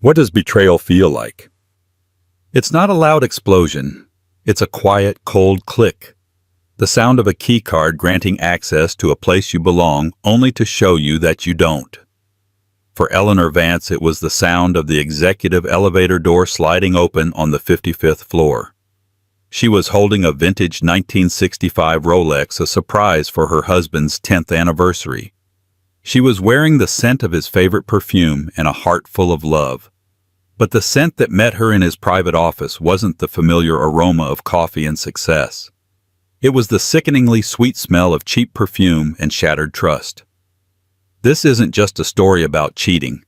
What does betrayal feel like? It's not a loud explosion. It's a quiet, cold click. The sound of a key card granting access to a place you belong only to show you that you don't. For Eleanor Vance, it was the sound of the executive elevator door sliding open on the 55th floor. She was holding a vintage 1965 Rolex, a surprise for her husband's 10th anniversary. She was wearing the scent of his favorite perfume and a heart full of love. But the scent that met her in his private office wasn't the familiar aroma of coffee and success. It was the sickeningly sweet smell of cheap perfume and shattered trust. This isn't just a story about cheating.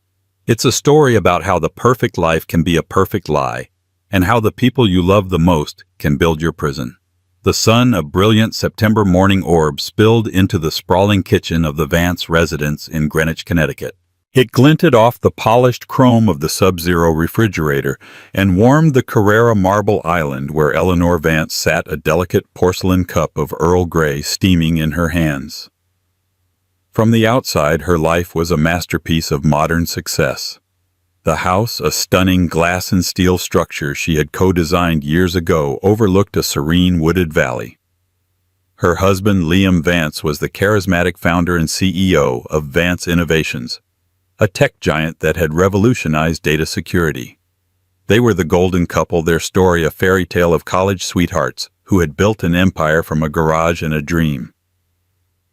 It's a story about how the perfect life can be a perfect lie, and how the people you love the most can build your prison. The sun, a brilliant September morning orb, spilled into the sprawling kitchen of the Vance residence in Greenwich, Connecticut. It glinted off the polished chrome of the Sub-Zero refrigerator and warmed the Carrara marble island where Eleanor Vance sat, a delicate porcelain cup of Earl Grey steaming in her hands. From the outside, her life was a masterpiece of modern success. The house, a stunning glass and steel structure she had co-designed years ago, overlooked a serene wooded valley. Her husband, Liam Vance, was the charismatic founder and CEO of Vance Innovations, a tech giant that had revolutionized data security. They were the golden couple, their story a fairy tale of college sweethearts who had built an empire from a garage and a dream.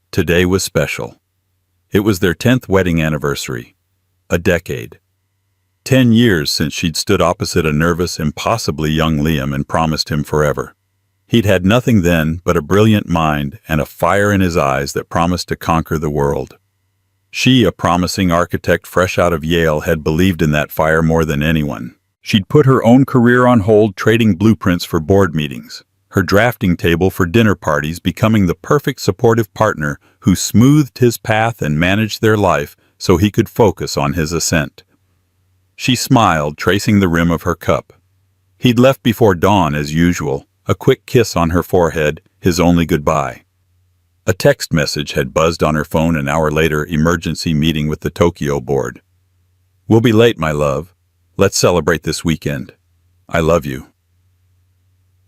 Today was special. It was their 10th wedding anniversary. A decade. 10 years since she'd stood opposite a nervous, impossibly young Liam and promised him forever. He'd had nothing then but a brilliant mind and a fire in his eyes that promised to conquer the world. She, a promising architect fresh out of Yale, had believed in that fire more than anyone. She'd put her own career on hold, trading blueprints for board meetings, her drafting table for dinner parties, becoming the perfect supportive partner who smoothed his path and managed their life so he could focus on his ascent. She smiled, tracing the rim of her cup. He'd left before dawn as usual, a quick kiss on her forehead, his only goodbye. A text message had buzzed on her phone an hour later, emergency meeting with the Tokyo board. "We'll be late, my love. Let's celebrate this weekend. I love you."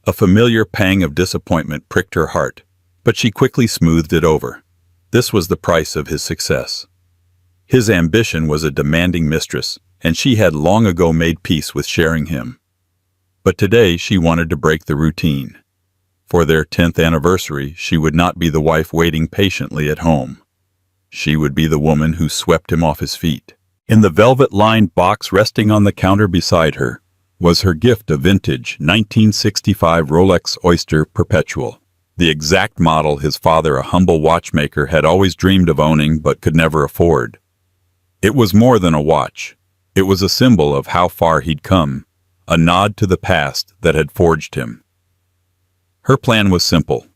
A familiar pang of disappointment pricked her heart, but she quickly smoothed it over. This was the price of his success. His ambition was a demanding mistress, and she had long ago made peace with sharing him. But today she wanted to break the routine. For their 10th anniversary, she would not be the wife waiting patiently at home. She would be the woman who swept him off his feet. In the velvet-lined box resting on the counter beside her was her gift, a vintage 1965 Rolex Oyster Perpetual, the exact model his father, a humble watchmaker, had always dreamed of owning but could never afford. It was more than a watch. It was a symbol of how far he'd come, a nod to the past that had forged him. Her plan was simple.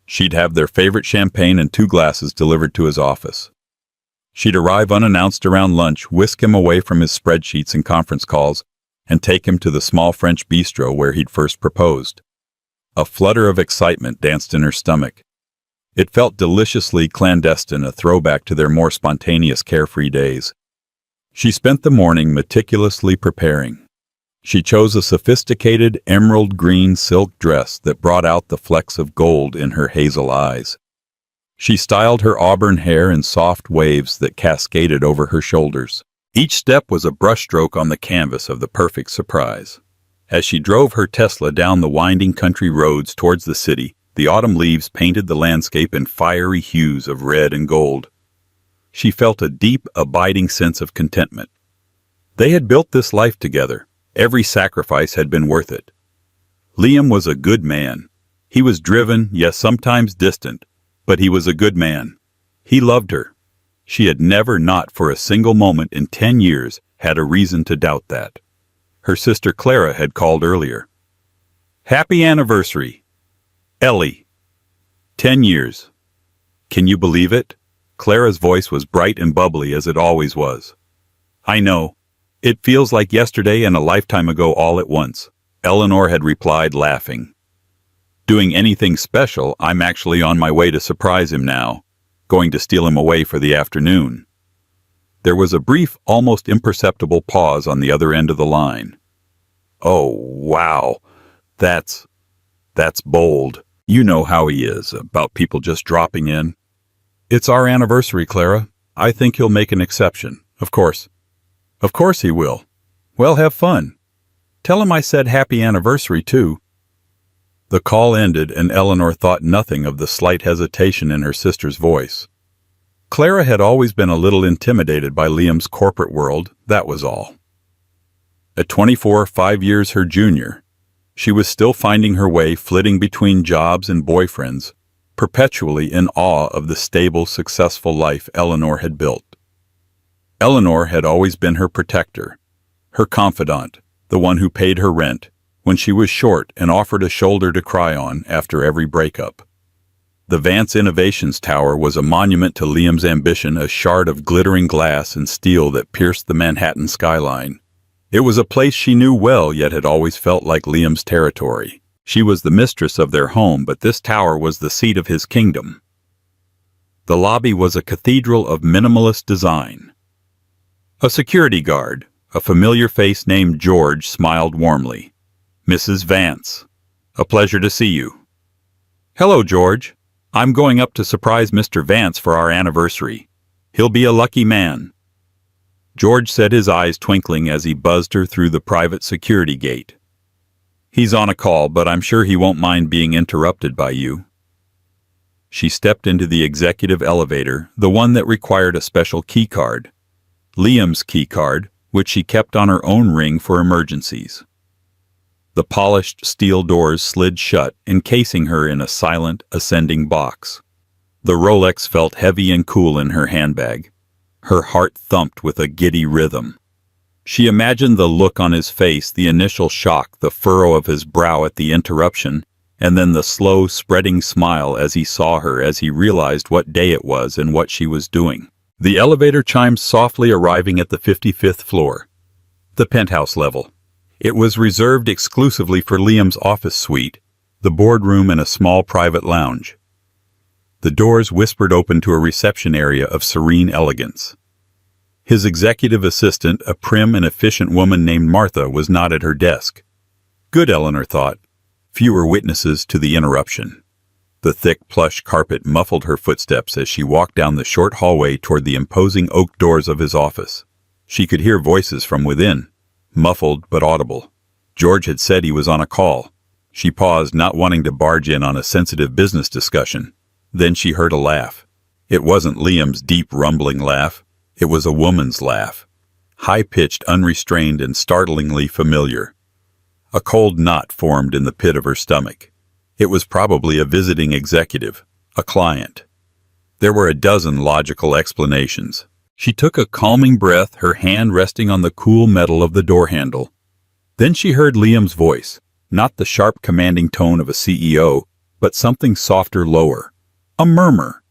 She'd have their favorite champagne and 2 glasses delivered to his office. She'd arrive unannounced around lunch, whisk him away from his spreadsheets and conference calls, and take him to the small French bistro where he'd first proposed. A flutter of excitement danced in her stomach. It felt deliciously clandestine, a throwback to their more spontaneous, carefree days. She spent the morning meticulously preparing. She chose a sophisticated emerald green silk dress that brought out the flecks of gold in her hazel eyes. She styled her auburn hair in soft waves that cascaded over her shoulders. Each step was a brushstroke on the canvas of the perfect surprise. As she drove her Tesla down the winding country roads towards the city, the autumn leaves painted the landscape in fiery hues of red and gold. She felt a deep, abiding sense of contentment. They had built this life together. Every sacrifice had been worth it. Liam was a good man. He was driven, yes, sometimes distant, but he was a good man. He loved her. She had never, not for a single moment in 10 years, had a reason to doubt that. Her sister Clara had called earlier. "Happy anniversary, Ellie. 10 years. Can you believe it?" Clara's voice was bright and bubbly as it always was. "I know. It feels like yesterday and a lifetime ago all at once," Eleanor had replied, laughing. "Doing anything special? I'm actually on my way to surprise him now. Going to steal him away for the afternoon." There was a brief, almost imperceptible pause on the other end of the line. "Oh, wow. That's bold. You know how he is, about people just dropping in." "It's our anniversary, Clara. I think he'll make an exception. Of course." "Of course he will. Well, have fun. Tell him I said happy anniversary, too." The call ended, and Eleanor thought nothing of the slight hesitation in her sister's voice. Clara had always been a little intimidated by Liam's corporate world, that was all. At 24, 5 years her junior, she was still finding her way, flitting between jobs and boyfriends, perpetually in awe of the stable, successful life Eleanor had built. Eleanor had always been her protector, her confidant, the one who paid her rent when she was short and offered a shoulder to cry on after every breakup. The Vance Innovations Tower was a monument to Liam's ambition, a shard of glittering glass and steel that pierced the Manhattan skyline. It was a place she knew well, yet had always felt like Liam's territory. She was the mistress of their home, but this tower was the seat of his kingdom. The lobby was a cathedral of minimalist design. A security guard, a familiar face named George, smiled warmly. "Mrs. Vance, a pleasure to see you." "Hello, George. I'm going up to surprise Mr. Vance for our anniversary. He'll be a lucky man." George said, his eyes twinkling as he buzzed her through the private security gate. "He's on a call, but I'm sure he won't mind being interrupted by you." She stepped into the executive elevator, the one that required a special key card. Liam's key card, which she kept on her own ring for emergencies. The polished steel doors slid shut, encasing her in a silent, ascending box. The Rolex felt heavy and cool in her handbag. Her heart thumped with a giddy rhythm. She imagined the look on his face, the initial shock, the furrow of his brow at the interruption, and then the slow, spreading smile as he saw her, as he realized what day it was and what she was doing. The elevator chimed softly, arriving at the 55th floor, the penthouse level. It was reserved exclusively for Liam's office suite, the boardroom, and a small private lounge. The doors whispered open to a reception area of serene elegance. His executive assistant, a prim and efficient woman named Martha, was not at her desk. Good, Eleanor thought. Fewer witnesses to the interruption. The thick plush carpet muffled her footsteps as she walked down the short hallway toward the imposing oak doors of his office. She could hear voices from within, muffled but audible. George had said he was on a call. She paused, not wanting to barge in on a sensitive business discussion. Then she heard a laugh. It wasn't Liam's deep, rumbling laugh. It was a woman's laugh. High-pitched, unrestrained, and startlingly familiar. A cold knot formed in the pit of her stomach. It was probably a visiting executive, a client. There were a dozen logical explanations. She took a calming breath, her hand resting on the cool metal of the door handle. Then she heard Liam's voice, not the sharp, commanding tone of a CEO, but something softer, lower. A murmur.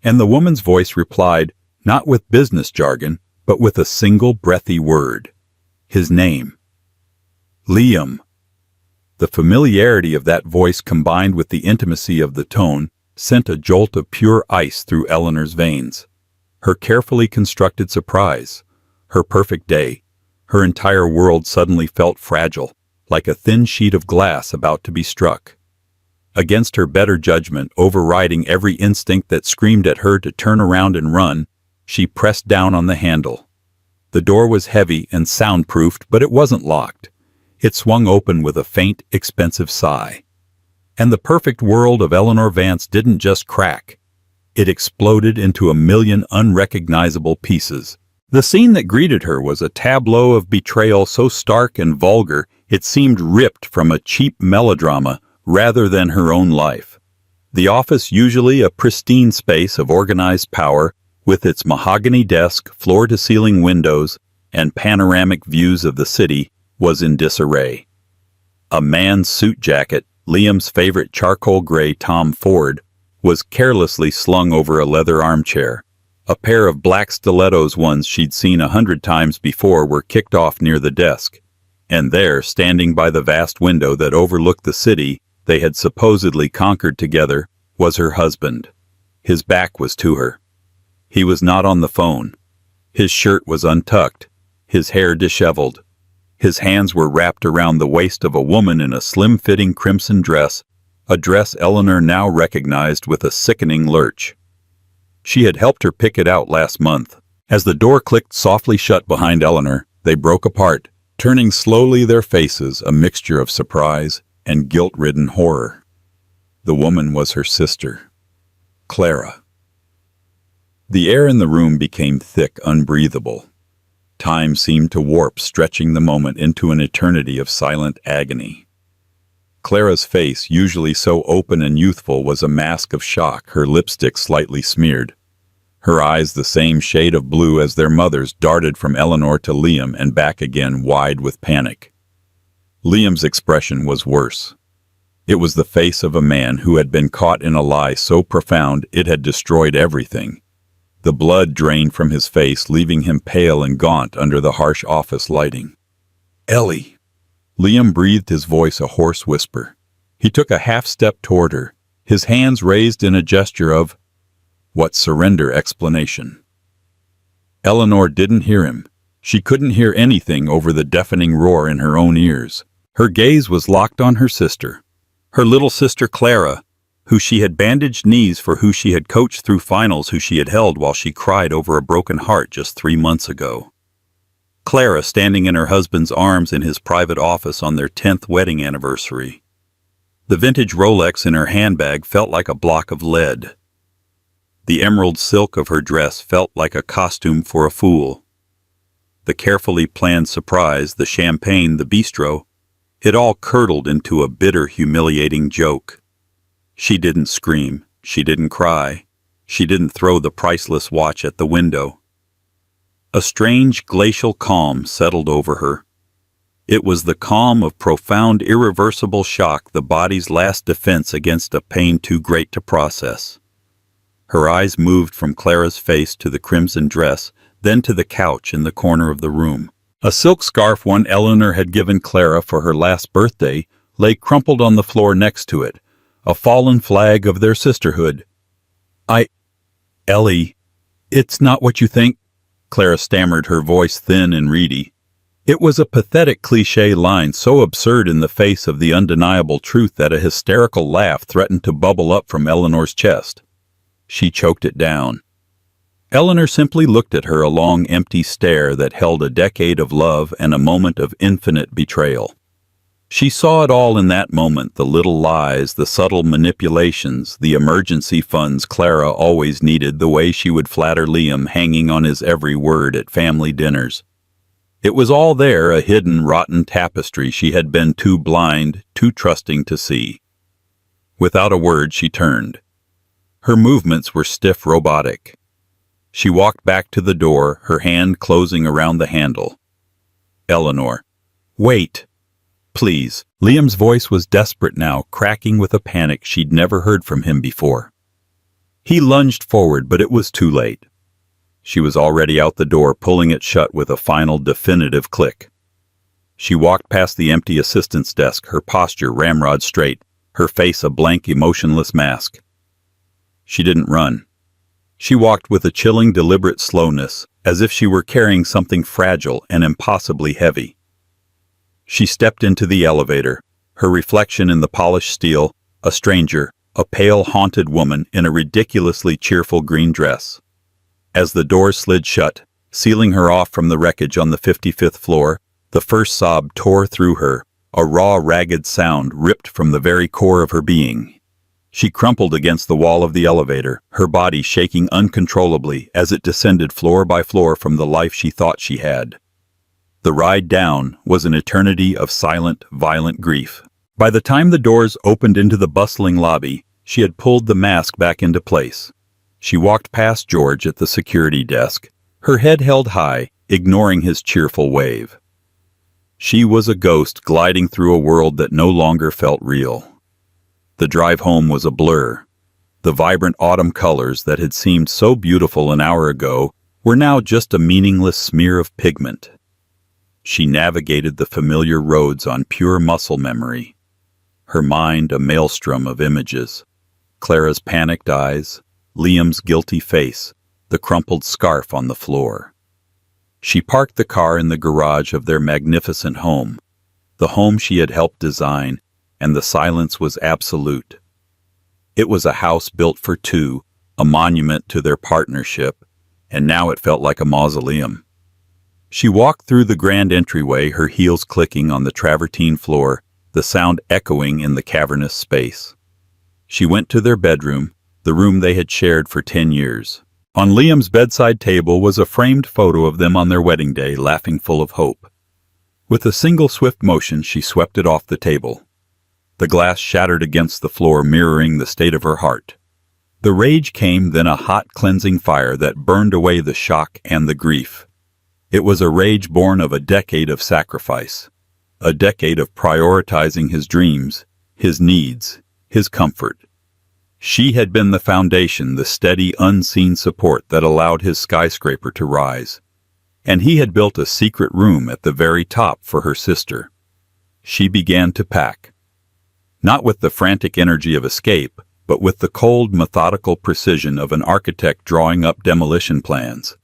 And the woman's voice replied, not with business jargon, but with a single breathy word. His name. Liam. The familiarity of that voice, combined with the intimacy of the tone, sent a jolt of pure ice through Eleanor's veins. Her carefully constructed surprise, her perfect day, her entire world suddenly felt fragile, like a thin sheet of glass about to be struck. Against her better judgment, overriding every instinct that screamed at her to turn around and run, she pressed down on the handle. The door was heavy and soundproofed, but it wasn't locked. It swung open with a faint, expensive sigh. And the perfect world of Eleanor Vance didn't just crack. It exploded into a million unrecognizable pieces. The scene that greeted her was a tableau of betrayal so stark and vulgar it seemed ripped from a cheap melodrama rather than her own life. The office, usually a pristine space of organized power, with its mahogany desk, floor-to-ceiling windows, and panoramic views of the city, was in disarray. A man's suit jacket, Liam's favorite charcoal gray Tom Ford, was carelessly slung over a leather armchair. A pair of black stilettos, ones she'd seen 100 times before, were kicked off near the desk. And there, standing by the vast window that overlooked the city they had supposedly conquered together, was her husband. His back was to her. He was not on the phone. His shirt was untucked, his hair disheveled. His hands were wrapped around the waist of a woman in a slim-fitting crimson dress, a dress Eleanor now recognized with a sickening lurch. She had helped her pick it out last month. As the door clicked softly shut behind Eleanor, they broke apart, turning slowly, their faces a mixture of surprise and guilt-ridden horror. The woman was her sister, Clara. The air in the room became thick, unbreathable. Time seemed to warp, stretching the moment into an eternity of silent agony. Clara's face, usually so open and youthful, was a mask of shock, her lipstick slightly smeared. Her eyes, the same shade of blue as their mother's, darted from Eleanor to Liam and back again, wide with panic. Liam's expression was worse. It was the face of a man who had been caught in a lie so profound it had destroyed everything. The blood drained from his face, leaving him pale and gaunt under the harsh office lighting. "Ellie!" Liam breathed, his voice a hoarse whisper. He took a half-step toward her, his hands raised in a gesture of surrender explanation. Eleanor didn't hear him. She couldn't hear anything over the deafening roar in her own ears. Her gaze was locked on her sister, her little sister Clara, who she had bandaged knees for, who she had coached through finals, who she had held while she cried over a broken heart just 3 months ago. Clara standing in her husband's arms in his private office on their 10th wedding anniversary. The vintage Rolex in her handbag felt like a block of lead. The emerald silk of her dress felt like a costume for a fool. The carefully planned surprise, the champagne, the bistro, it all curdled into a bitter, humiliating joke. She didn't scream, she didn't cry, she didn't throw the priceless watch at the window. A strange glacial calm settled over her. It was the calm of profound, irreversible shock, the body's last defense against a pain too great to process. Her eyes moved from Clara's face to the crimson dress, then to the couch in the corner of the room. A silk scarf, one Eleanor had given Clara for her last birthday, lay crumpled on the floor next to it, a fallen flag of their sisterhood. Ellie, it's not what you think," Clara stammered, her voice thin and reedy. It was a pathetic cliché line, so absurd in the face of the undeniable truth that a hysterical laugh threatened to bubble up from Eleanor's chest. She choked it down. Eleanor simply looked at her, a long, empty stare that held a decade of love and a moment of infinite betrayal. She saw it all in that moment, the little lies, the subtle manipulations, the emergency funds Clara always needed, the way she would flatter Liam, hanging on his every word at family dinners. It was all there, a hidden, rotten tapestry she had been too blind, too trusting to see. Without a word, she turned. Her movements were stiff, robotic. She walked back to the door, her hand closing around the handle. "Eleanor, wait. Please." Liam's voice was desperate now, cracking with a panic she'd never heard from him before. He lunged forward, but it was too late. She was already out the door, pulling it shut with a final, definitive click. She walked past the empty assistant's desk, her posture ramrod straight, her face a blank, emotionless mask. She didn't run. She walked with a chilling, deliberate slowness, as if she were carrying something fragile and impossibly heavy. She stepped into the elevator, her reflection in the polished steel, a stranger, a pale, haunted woman in a ridiculously cheerful green dress. As the doors slid shut, sealing her off from the wreckage on the 55th floor, the first sob tore through her, a raw, ragged sound ripped from the very core of her being. She crumpled against the wall of the elevator, her body shaking uncontrollably as it descended floor by floor from the life she thought she had. The ride down was an eternity of silent, violent grief. By the time the doors opened into the bustling lobby, she had pulled the mask back into place. She walked past George at the security desk, her head held high, ignoring his cheerful wave. She was a ghost gliding through a world that no longer felt real. The drive home was a blur. The vibrant autumn colors that had seemed so beautiful an hour ago were now just a meaningless smear of pigment. She navigated the familiar roads on pure muscle memory, her mind a maelstrom of images. Clara's panicked eyes, Liam's guilty face, the crumpled scarf on the floor. She parked the car in the garage of their magnificent home, the home she had helped design, and the silence was absolute. It was a house built for two, a monument to their partnership, and now it felt like a mausoleum. She walked through the grand entryway, her heels clicking on the travertine floor, the sound echoing in the cavernous space. She went to their bedroom, the room they had shared for 10 years. On Liam's bedside table was a framed photo of them on their wedding day, laughing full of hope. With a single swift motion, she swept it off the table. The glass shattered against the floor, mirroring the state of her heart. The rage came, then a hot, cleansing fire that burned away the shock and the grief. It was a rage born of a decade of sacrifice, a decade of prioritizing his dreams, his needs, his comfort. She had been the foundation, the steady, unseen support that allowed his skyscraper to rise. And he had built a secret room at the very top for her sister. She began to pack. Not with the frantic energy of escape, but with the cold, methodical precision of an architect drawing up demolition plans.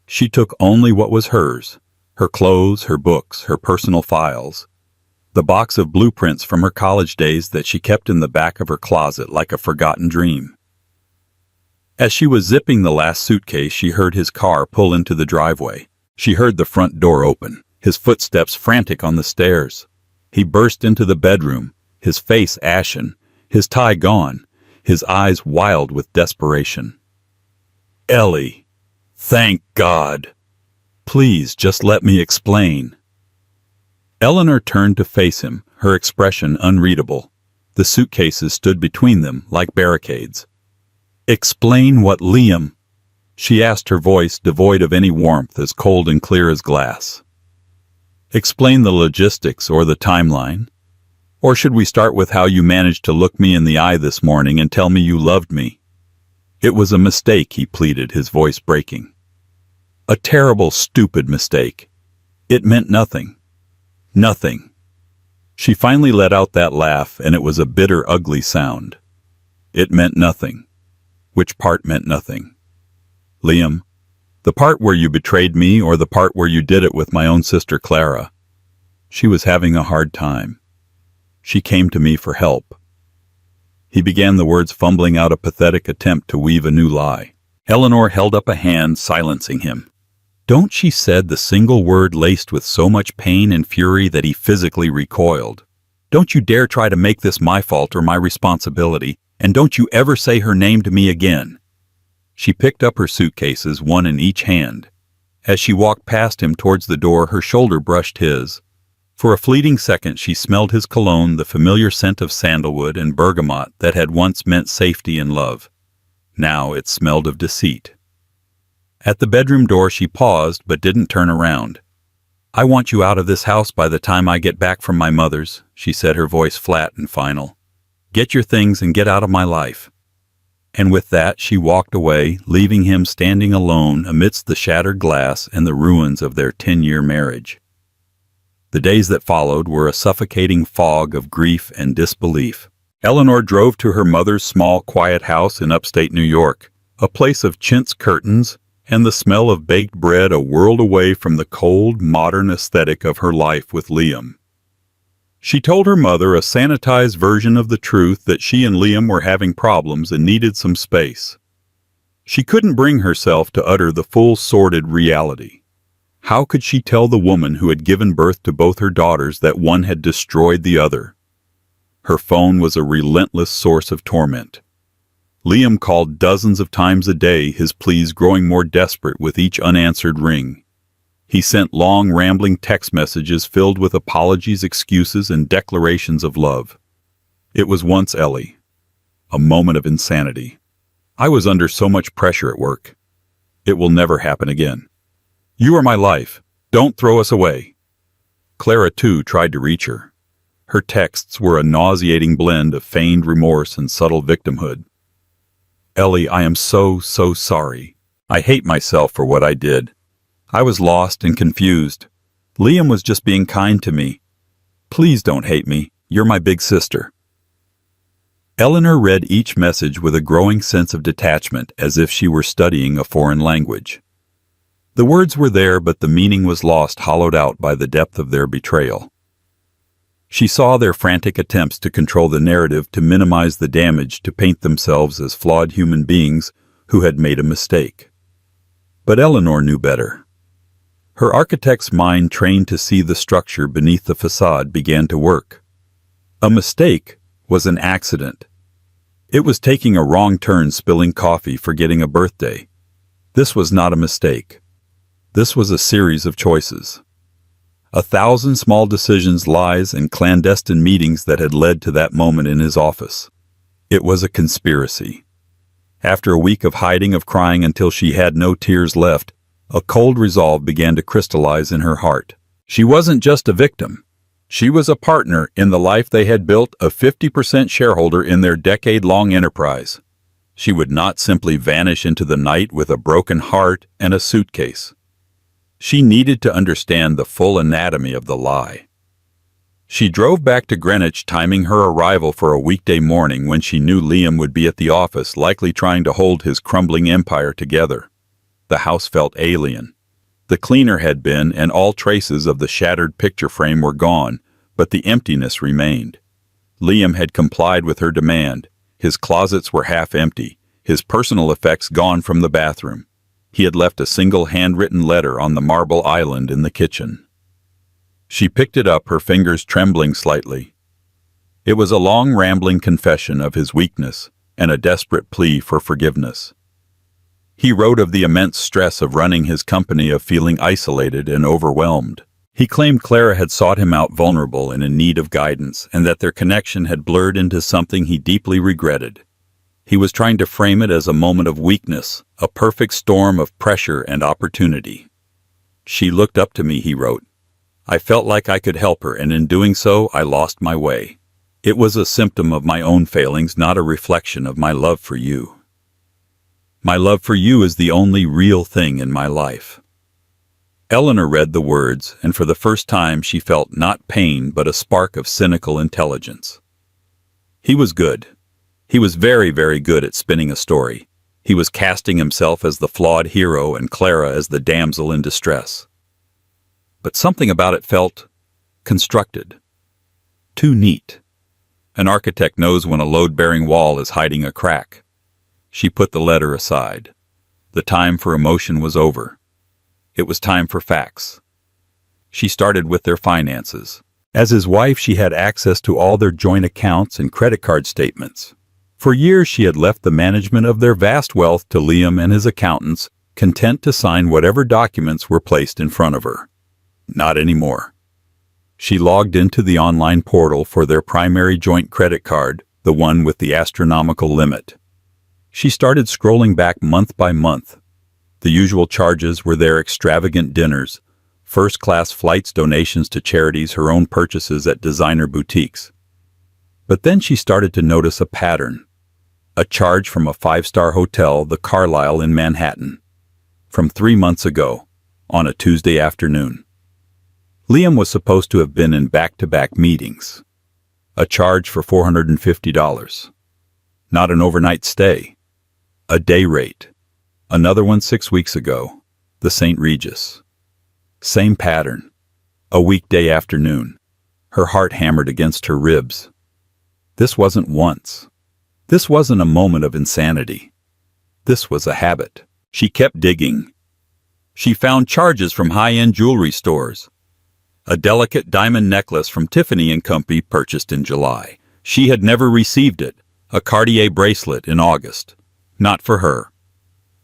She took only what was hers, her clothes, her books, her personal files, the box of blueprints from her college days that she kept in the back of her closet like a forgotten dream. As she was zipping the last suitcase, she heard his car pull into the driveway. She heard the front door open, his footsteps frantic on the stairs. He burst into the bedroom, his face ashen, his tie gone, his eyes wild with desperation. "Ellie, thank God. Please, just let me explain." Eleanor turned to face him, her expression unreadable. The suitcases stood between them like barricades. "Explain what, Liam?" she asked, her voice devoid of any warmth, as cold and clear as glass. "Explain the logistics or the timeline? Or should we start with how you managed to look me in the eye this morning and tell me you loved me?" "It was a mistake," he pleaded, his voice breaking. "A terrible, stupid mistake. It meant nothing. Nothing." She finally let out that laugh, and it was a bitter, ugly sound. "It meant nothing." Which part meant nothing? "Liam, the part where you betrayed me or the part where you did it with my own sister Clara?" She was having a hard time. She came to me for help. He began the words, fumbling out a pathetic attempt to weave a new lie. Eleanor held up a hand, silencing him. "Don't," she said, the single word laced with so much pain and fury that he physically recoiled. "Don't you dare try to make this my fault or my responsibility, and don't you ever say her name to me again." She picked up her suitcases, one in each hand. As she walked past him towards the door, her shoulder brushed his. For a fleeting second she smelled his cologne, the familiar scent of sandalwood and bergamot that had once meant safety and love. Now it smelled of deceit. At the bedroom door she paused but didn't turn around. "I want you out of this house by the time I get back from my mother's," she said, her voice flat and final. "Get your things and get out of my life." And with that she walked away, leaving him standing alone amidst the shattered glass and the ruins of their 10-year marriage. The days that followed were a suffocating fog of grief and disbelief. Eleanor drove to her mother's small, quiet house in upstate New York, a place of chintz curtains and the smell of baked bread, a world away from the cold, modern aesthetic of her life with Liam. She told her mother, a sanitized version of the truth, that she and Liam were having problems and needed some space. She couldn't bring herself to utter the full, sordid reality. How could she tell the woman who had given birth to both her daughters that one had destroyed the other? Her phone was a relentless source of torment. Liam called dozens of times a day, his pleas growing more desperate with each unanswered ring. He sent long, rambling text messages filled with apologies, excuses, and declarations of love. It was once Ellie. A moment of insanity. "I was under so much pressure at work. It will never happen again. You are my life. Don't throw us away." Clara, too, tried to reach her. Her texts were a nauseating blend of feigned remorse and subtle victimhood. "Ellie, I am so sorry. I hate myself for what I did. I was lost and confused. Liam was just being kind to me. Please don't hate me. You're my big sister." Eleanor read each message with a growing sense of detachment, as if she were studying a foreign language. The words were there, but the meaning was lost, hollowed out by the depth of their betrayal. She saw their frantic attempts to control the narrative, to minimize the damage, to paint themselves as flawed human beings who had made a mistake. But Eleanor knew better. Her architect's mind, trained to see the structure beneath the facade, began to work. A mistake was an accident. It was taking a wrong turn, spilling coffee, forgetting a birthday. This was not a mistake. This was a series of choices. 1,000 small decisions, lies, and clandestine meetings that had led to that moment in his office. It was a conspiracy. After a week of hiding, of crying until she had no tears left, a cold resolve began to crystallize in her heart. She wasn't just a victim. She was a partner in the life they had built, a 50% shareholder in their decade-long enterprise. She would not simply vanish into the night with a broken heart and a suitcase. She needed to understand the full anatomy of the lie. She drove back to Greenwich, timing her arrival for a weekday morning when she knew Liam would be at the office, likely trying to hold his crumbling empire together. The house felt alien. The cleaner had been, and all traces of the shattered picture frame were gone, but the emptiness remained. Liam had complied with her demand. His closets were half empty, his personal effects gone from the bathroom. He had left a single handwritten letter on the marble island in the kitchen. She picked it up, her fingers trembling slightly. It was a long, rambling confession of his weakness and a desperate plea for forgiveness. He wrote of the immense stress of running his company, of feeling isolated and overwhelmed. He claimed Clara had sought him out vulnerable and in need of guidance, and that their connection had blurred into something he deeply regretted. He was trying to frame it as a moment of weakness, a perfect storm of pressure and opportunity. "She looked up to me," he wrote. "I felt like I could help her, and in doing so, I lost my way. It was a symptom of my own failings, not a reflection of my love for you. My love for you is the only real thing in my life." Eleanor read the words, and for the first time she felt not pain but a spark of cynical intelligence. He was good. He was very, very good at spinning a story. He was casting himself as the flawed hero and Clara as the damsel in distress. But something about it felt constructed. Too neat. An architect knows when a load-bearing wall is hiding a crack. She put the letter aside. The time for emotion was over. It was time for facts. She started with their finances. As his wife, she had access to all their joint accounts and credit card statements. For years, she had left the management of their vast wealth to Liam and his accountants, content to sign whatever documents were placed in front of her. Not anymore. She logged into the online portal for their primary joint credit card, the one with the astronomical limit. She started scrolling back month by month. The usual charges were their extravagant dinners, first-class flights, donations to charities, her own purchases at designer boutiques. But then she started to notice a pattern. A charge from a 5-star hotel, the Carlyle in Manhattan, from 3 months ago, on a Tuesday afternoon. Liam was supposed to have been in back-to-back meetings. A charge for $450. Not an overnight stay. A day rate. Another one 6 weeks ago, the St. Regis. Same pattern. A weekday afternoon. Her heart hammered against her ribs. This wasn't once. This wasn't a moment of insanity. This was a habit. She kept digging. She found charges from high-end jewelry stores. A delicate diamond necklace from Tiffany & Company purchased in July. She had never received it. A Cartier bracelet in August. Not for her.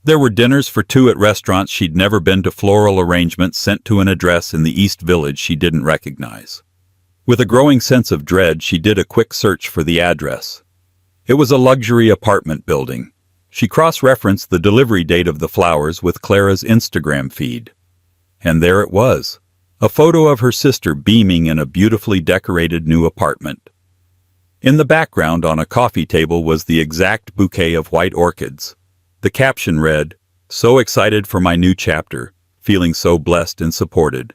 There were dinners for two at restaurants she'd never been to, floral arrangements sent to an address in the East Village she didn't recognize. With a growing sense of dread, she did a quick search for the address. It was a luxury apartment building. She cross-referenced the delivery date of the flowers with Clara's Instagram feed. And there it was, a photo of her sister beaming in a beautifully decorated new apartment. In the background on a coffee table was the exact bouquet of white orchids. The caption read, "So excited for my new chapter, feeling so blessed and supported.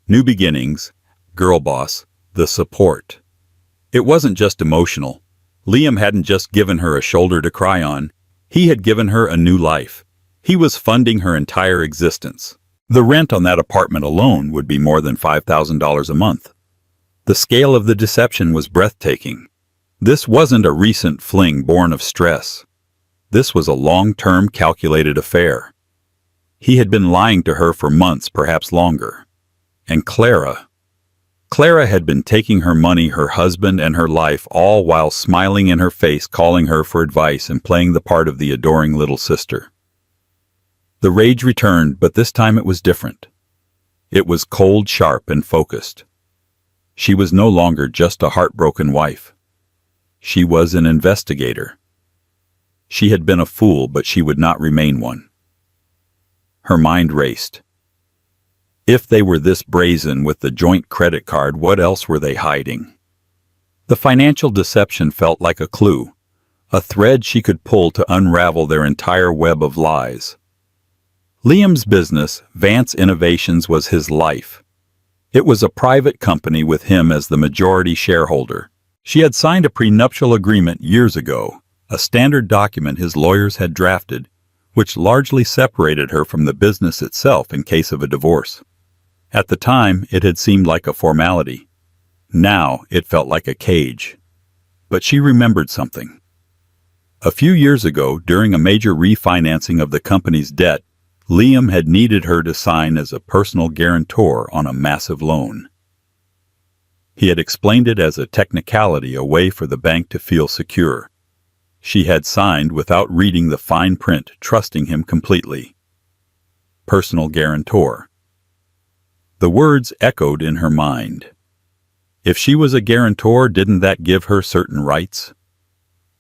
New beginnings, girl boss, the support." It wasn't just emotional. Liam hadn't just given her a shoulder to cry on. He had given her a new life. He was funding her entire existence. The rent on that apartment alone would be more than $5,000 a month. The scale of the deception was breathtaking. This wasn't a recent fling born of stress. This was a long-term calculated affair. He had been lying to her for months, perhaps longer. And Clara had been taking her money, her husband, and her life, all while smiling in her face, calling her for advice, and playing the part of the adoring little sister. The rage returned, but this time it was different. It was cold, sharp, and focused. She was no longer just a heartbroken wife. She was an investigator. She had been a fool, but she would not remain one. Her mind raced. If they were this brazen with the joint credit card, what else were they hiding? The financial deception felt like a clue, a thread she could pull to unravel their entire web of lies. Liam's business, Vance Innovations, was his life. It was a private company with him as the majority shareholder. She had signed a prenuptial agreement years ago, a standard document his lawyers had drafted, which largely separated her from the business itself in case of a divorce. At the time, it had seemed like a formality. Now, it felt like a cage. But she remembered something. A few years ago, during a major refinancing of the company's debt, Liam had needed her to sign as a personal guarantor on a massive loan. He had explained it as a technicality, a way for the bank to feel secure. She had signed without reading the fine print, trusting him completely. Personal guarantor. The words echoed in her mind. If she was a guarantor, didn't that give her certain rights?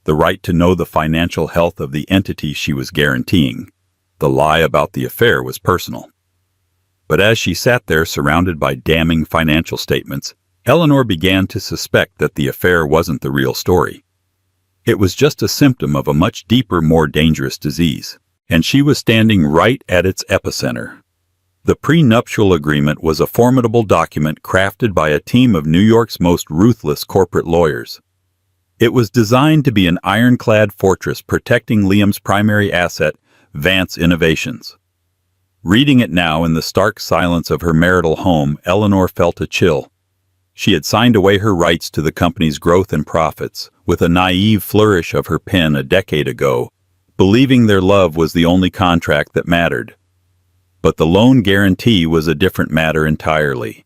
The right to know the financial health of the entity she was guaranteeing. The lie about the affair was personal. But as she sat there surrounded by damning financial statements, Eleanor began to suspect that the affair wasn't the real story. It was just a symptom of a much deeper, more dangerous disease, and she was standing right at its epicenter. The prenuptial agreement was a formidable document crafted by a team of New York's most ruthless corporate lawyers. It was designed to be an ironclad fortress protecting Liam's primary asset, Vance Innovations. Reading it now in the stark silence of her marital home, Eleanor felt a chill. She had signed away her rights to the company's growth and profits, with a naive flourish of her pen a decade ago, believing their love was the only contract that mattered. But the loan guarantee was a different matter entirely.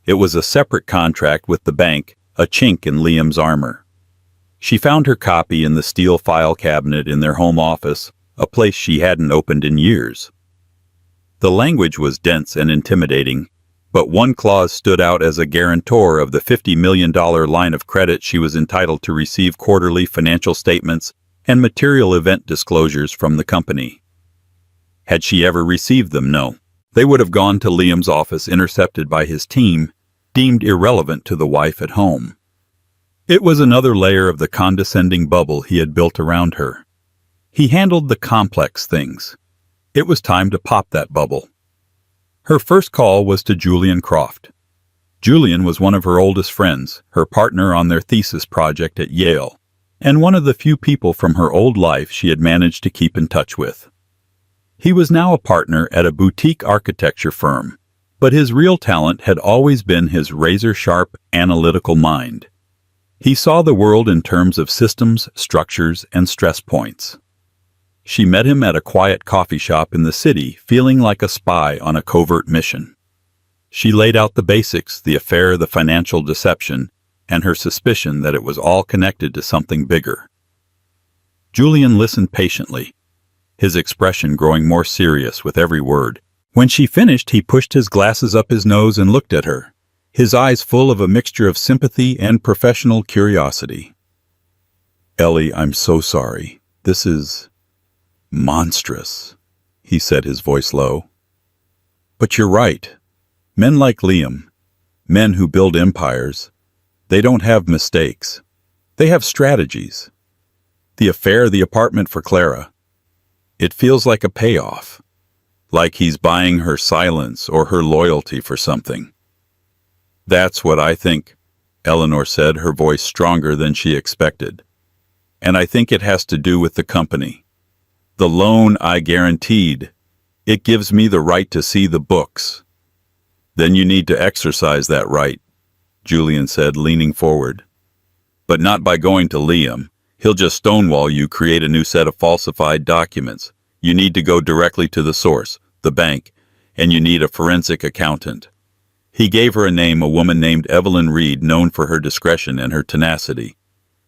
It was a separate contract with the bank, a chink in Liam's armor. She found her copy in the steel file cabinet in their home office, a place she hadn't opened in years. The language was dense and intimidating, but one clause stood out as a guarantor of the $50 million line of credit she was entitled to receive quarterly financial statements and material event disclosures from the company. Had she ever received them? No. They would have gone to Liam's office intercepted by his team, deemed irrelevant to the wife at home. It was another layer of the condescending bubble he had built around her. He handled the complex things. It was time to pop that bubble. Her first call was to Julian Croft. Julian was one of her oldest friends, her partner on their thesis project at Yale, and one of the few people from her old life she had managed to keep in touch with. He was now a partner at a boutique architecture firm, but his real talent had always been his razor-sharp, analytical mind. He saw the world in terms of systems, structures, and stress points. She met him at a quiet coffee shop in the city, feeling like a spy on a covert mission. She laid out the basics, the affair, the financial deception, and her suspicion that it was all connected to something bigger. Julian listened patiently, his expression growing more serious with every word. When she finished, he pushed his glasses up his nose and looked at her, his eyes full of a mixture of sympathy and professional curiosity. "Ellie, I'm so sorry. This is monstrous," he said, his voice low. "But you're right. Men like Liam, men who build empires, they don't have mistakes. They have strategies. The affair, the apartment for Clara, it feels like a payoff, like he's buying her silence or her loyalty for something." "That's what I think," Eleanor said, her voice stronger than she expected. "And I think it has to do with the company. The loan I guaranteed. It gives me the right to see the books. Then you need to exercise that right, Julian said, leaning forward. But not by going to Liam. He'll just stonewall you, create a new set of falsified documents. You need to go directly to the source, the bank, and you need a forensic accountant. He gave her a name, a woman named Evelyn Reed, known for her discretion and her tenacity.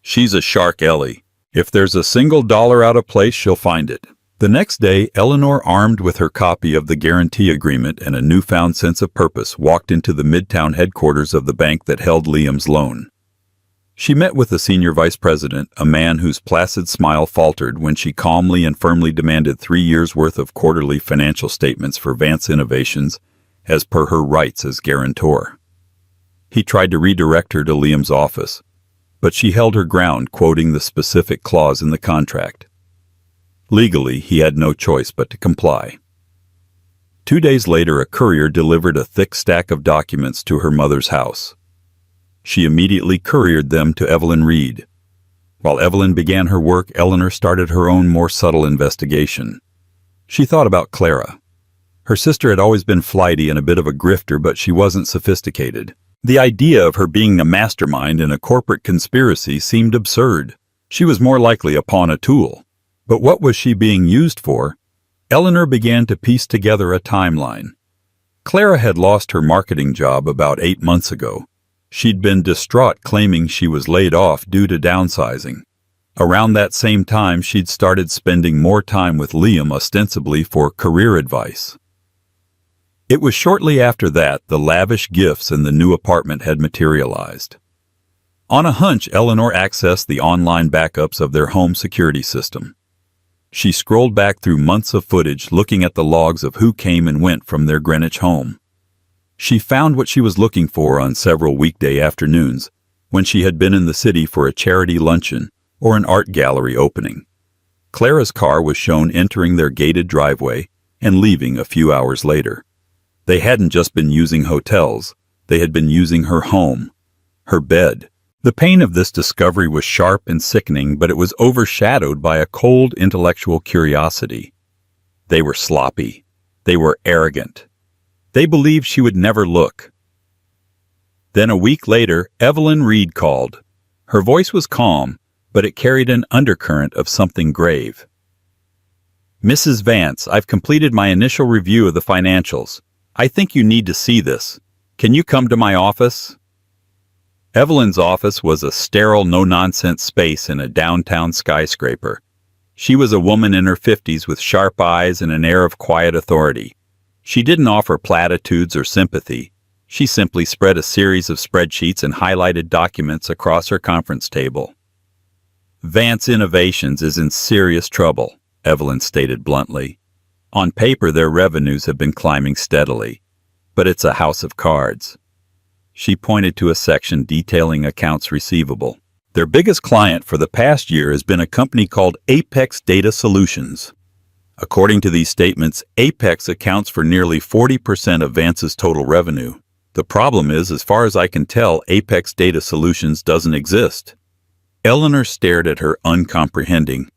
She's a shark, Ellie. If there's a single dollar out of place, she'll find it. The next day, Eleanor, armed with her copy of the guarantee agreement and a newfound sense of purpose, walked into the Midtown headquarters of the bank that held Liam's loan. She met with the senior vice president, a man whose placid smile faltered when she calmly and firmly demanded 3 years' worth of quarterly financial statements for Vance Innovations, as per her rights as guarantor. He tried to redirect her to Liam's office, but she held her ground, quoting the specific clause in the contract. Legally, he had no choice but to comply. 2 days later, a courier delivered a thick stack of documents to her mother's house. She immediately couriered them to Evelyn Reed. While Evelyn began her work, Eleanor started her own more subtle investigation. She thought about Clara. Her sister had always been flighty and a bit of a grifter, but she wasn't sophisticated. The idea of her being a mastermind in a corporate conspiracy seemed absurd. She was more likely a pawn, a tool. But what was she being used for? Eleanor began to piece together a timeline. Clara had lost her marketing job about 8 months ago. She'd been distraught, claiming she was laid off due to downsizing. Around that same time, she'd started spending more time with Liam, ostensibly for career advice. It was shortly after that the lavish gifts in the new apartment had materialized. On a hunch, Eleanor accessed the online backups of their home security system. She scrolled back through months of footage, looking at the logs of who came and went from their Greenwich home. She found what she was looking for on several weekday afternoons, when she had been in the city for a charity luncheon or an art gallery opening. Clara's car was shown entering their gated driveway and leaving a few hours later. They hadn't just been using hotels, they had been using her home, her bed. The pain of this discovery was sharp and sickening, but it was overshadowed by a cold intellectual curiosity. They were sloppy. They were arrogant. They believed she would never look. Then a week later, Evelyn Reed called. Her voice was calm, but it carried an undercurrent of something grave. "Mrs. Vance, I've completed my initial review of the financials. I think you need to see this. Can you come to my office?" Evelyn's office was a sterile, no-nonsense space in a downtown skyscraper. She was a woman in her 50s with sharp eyes and an air of quiet authority. She didn't offer platitudes or sympathy. She simply spread a series of spreadsheets and highlighted documents across her conference table. "Vance Innovations is in serious trouble," Evelyn stated bluntly. "On paper, their revenues have been climbing steadily, but it's a house of cards." She pointed to a section detailing accounts receivable. "Their biggest client for the past year has been a company called Apex Data Solutions. According to these statements, Apex accounts for nearly 40% of Vance's total revenue. The problem is, as far as I can tell, Apex Data Solutions doesn't exist." Eleanor stared at her, uncomprehending.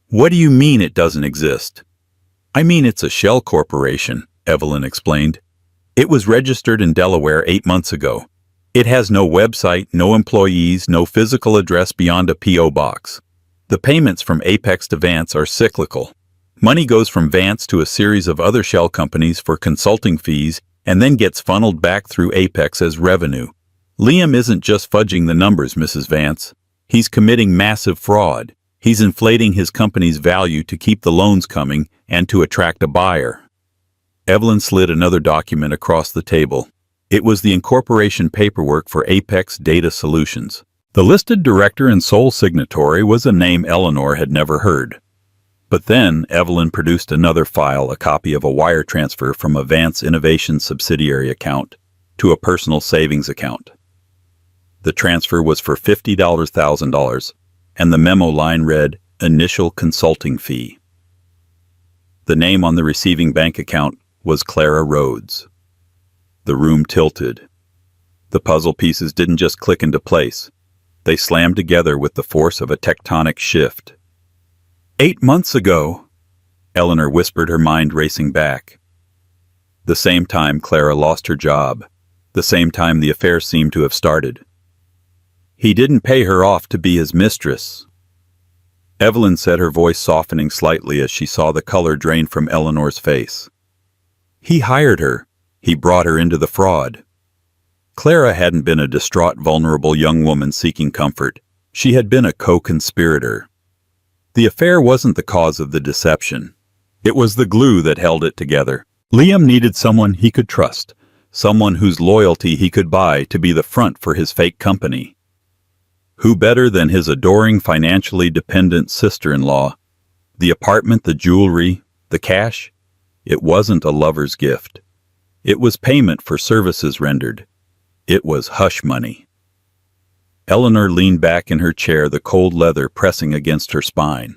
"What do you mean it doesn't exist?" "I mean it's a shell corporation," Evelyn explained. "It was registered in Delaware 8 months ago. It has no website, no employees, no physical address beyond a P.O. box. The payments from Apex to Vance are cyclical. Money goes from Vance to a series of other shell companies for consulting fees and then gets funneled back through Apex as revenue. Liam isn't just fudging the numbers, Mrs. Vance. He's committing massive fraud. He's inflating his company's value to keep the loans coming and to attract a buyer." Evelyn slid another document across the table. It was the incorporation paperwork for Apex Data Solutions. The listed director and sole signatory was a name Eleanor had never heard. But then Evelyn produced another file, a copy of a wire transfer from a Vance Innovation subsidiary account to a personal savings account. The transfer was for $50,000, and the memo line read, "Initial consulting fee." The name on the receiving bank account was Clara Rhodes. The room tilted. The puzzle pieces didn't just click into place. They slammed together with the force of a tectonic shift. 8 months ago, Eleanor whispered, her mind racing back. The same time Clara lost her job. The same time the affair seemed to have started. He didn't pay her off to be his mistress. Evelyn said, her voice softening slightly as she saw the color drain from Eleanor's face. He hired her. He brought her into the fraud. Clara hadn't been a distraught, vulnerable young woman seeking comfort. She had been a co-conspirator. The affair wasn't the cause of the deception. It was the glue that held it together. Liam needed someone he could trust, someone whose loyalty he could buy to be the front for his fake company. Who better than his adoring, financially dependent sister-in-law? The apartment, the jewelry, the cash? It wasn't a lover's gift. It was payment for services rendered. It was hush money. Eleanor leaned back in her chair, the cold leather pressing against her spine.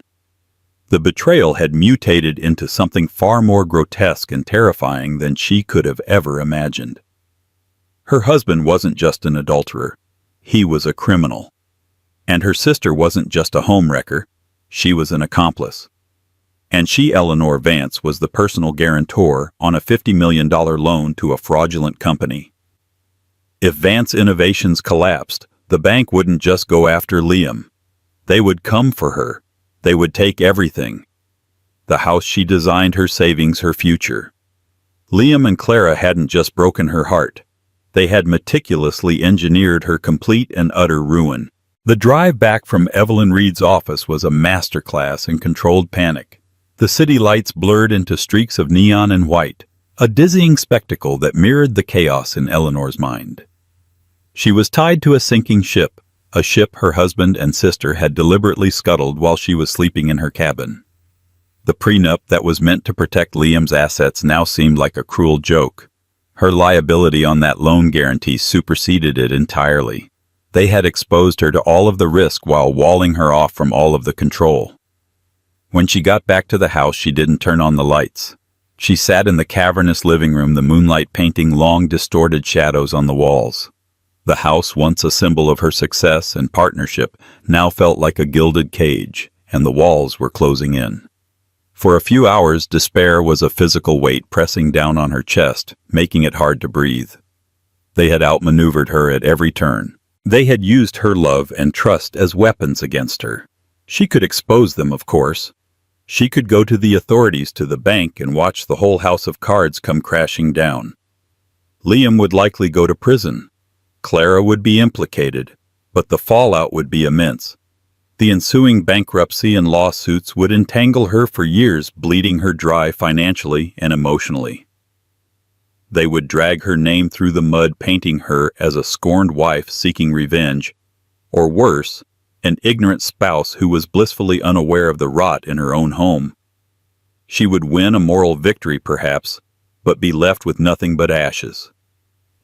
The betrayal had mutated into something far more grotesque and terrifying than she could have ever imagined. Her husband wasn't just an adulterer. He was a criminal. And her sister wasn't just a homewrecker. She was an accomplice. And she, Eleanor Vance, was the personal guarantor on a $50 million loan to a fraudulent company. If Vance Innovations collapsed, the bank wouldn't just go after Liam. They would come for her. They would take everything. The house she designed, her savings, her future. Liam and Clara hadn't just broken her heart. They had meticulously engineered her complete and utter ruin. The drive back from Evelyn Reed's office was a masterclass in controlled panic. The city lights blurred into streaks of neon and white, a dizzying spectacle that mirrored the chaos in Eleanor's mind. She was tied to a sinking ship, a ship her husband and sister had deliberately scuttled while she was sleeping in her cabin. The prenup that was meant to protect Liam's assets now seemed like a cruel joke. Her liability on that loan guarantee superseded it entirely. They had exposed her to all of the risk while walling her off from all of the control. When she got back to the house, she didn't turn on the lights. She sat in the cavernous living room, the moonlight painting long, distorted shadows on the walls. The house, once a symbol of her success and partnership, now felt like a gilded cage, and the walls were closing in. For a few hours, despair was a physical weight pressing down on her chest, making it hard to breathe. They had outmaneuvered her at every turn. They had used her love and trust as weapons against her. She could expose them, of course. She could go to the authorities, to the bank, and watch the whole house of cards come crashing down. Liam would likely go to prison. Clara would be implicated, but the fallout would be immense. The ensuing bankruptcy and lawsuits would entangle her for years, bleeding her dry financially and emotionally. They would drag her name through the mud, painting her as a scorned wife seeking revenge, or worse, an ignorant spouse who was blissfully unaware of the rot in her own home. She would win a moral victory, perhaps, but be left with nothing but ashes.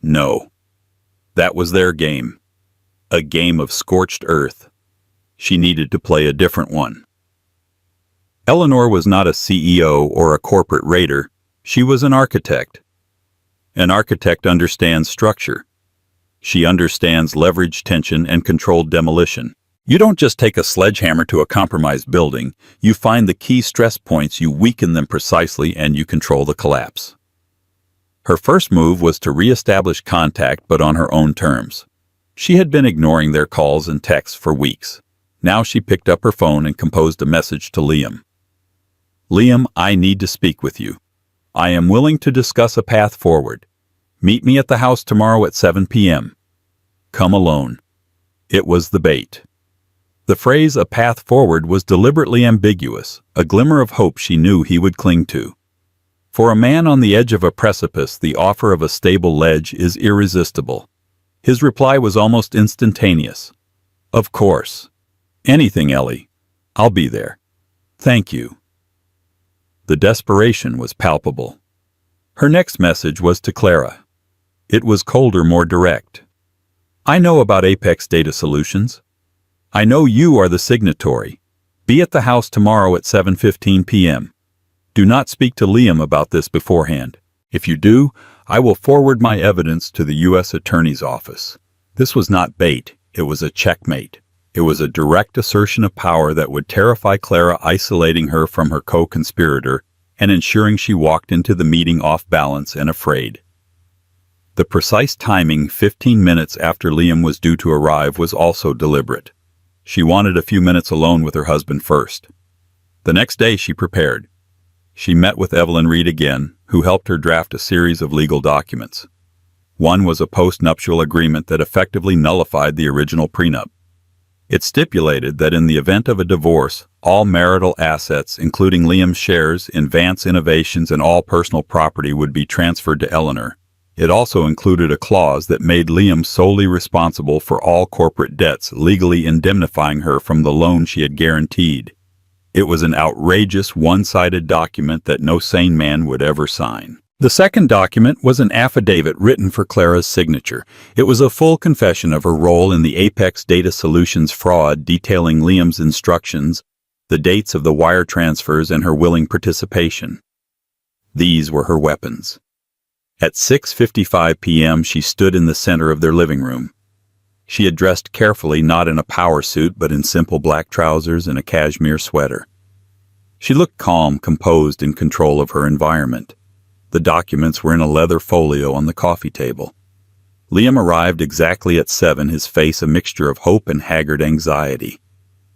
No. That was their game. A game of scorched earth. She needed to play a different one. Eleanor was not a CEO or a corporate raider. She was an architect. An architect understands structure. She understands leverage, tension, and controlled demolition. You don't just take a sledgehammer to a compromised building. You find the key stress points, you weaken them precisely, and you control the collapse. Her first move was to re-establish contact, but on her own terms. She had been ignoring their calls and texts for weeks. Now she picked up her phone and composed a message to Liam. Liam, I need to speak with you. I am willing to discuss a path forward. Meet me at the house tomorrow at 7 p.m. Come alone. It was the bait. The phrase, a path forward, was deliberately ambiguous, a glimmer of hope she knew he would cling to. For a man on the edge of a precipice, the offer of a stable ledge is irresistible. His reply was almost instantaneous. Of course. Anything, Ellie. I'll be there. Thank you. The desperation was palpable. Her next message was to Clara. It was colder, more direct. I know about Apex Data Solutions. I know you are the signatory. Be at the house tomorrow at 7:15 p.m. Do not speak to Liam about this beforehand. If you do, I will forward my evidence to the U.S. Attorney's Office. This was not bait, it was a checkmate. It was a direct assertion of power that would terrify Clara, isolating her from her co-conspirator and ensuring she walked into the meeting off balance and afraid. The precise timing, 15 minutes after Liam was due to arrive, was also deliberate. She wanted a few minutes alone with her husband first. The next day she prepared. She met with Evelyn Reed again, who helped her draft a series of legal documents. One was a post-nuptial agreement that effectively nullified the original prenup. It stipulated that in the event of a divorce, all marital assets, including Liam's shares in Vance Innovations and all personal property, would be transferred to Eleanor. It also included a clause that made Liam solely responsible for all corporate debts, legally indemnifying her from the loan she had guaranteed. It was an outrageous, one-sided document that no sane man would ever sign. The second document was an affidavit written for Clara's signature. It was a full confession of her role in the Apex Data Solutions fraud, detailing Liam's instructions, the dates of the wire transfers, and her willing participation. These were her weapons. At 6:55 p.m. she stood in the center of their living room. She had dressed carefully, not in a power suit, but in simple black trousers and a cashmere sweater. She looked calm, composed, in control of her environment. The documents were in a leather folio on the coffee table. Liam arrived exactly at 7, his face a mixture of hope and haggard anxiety.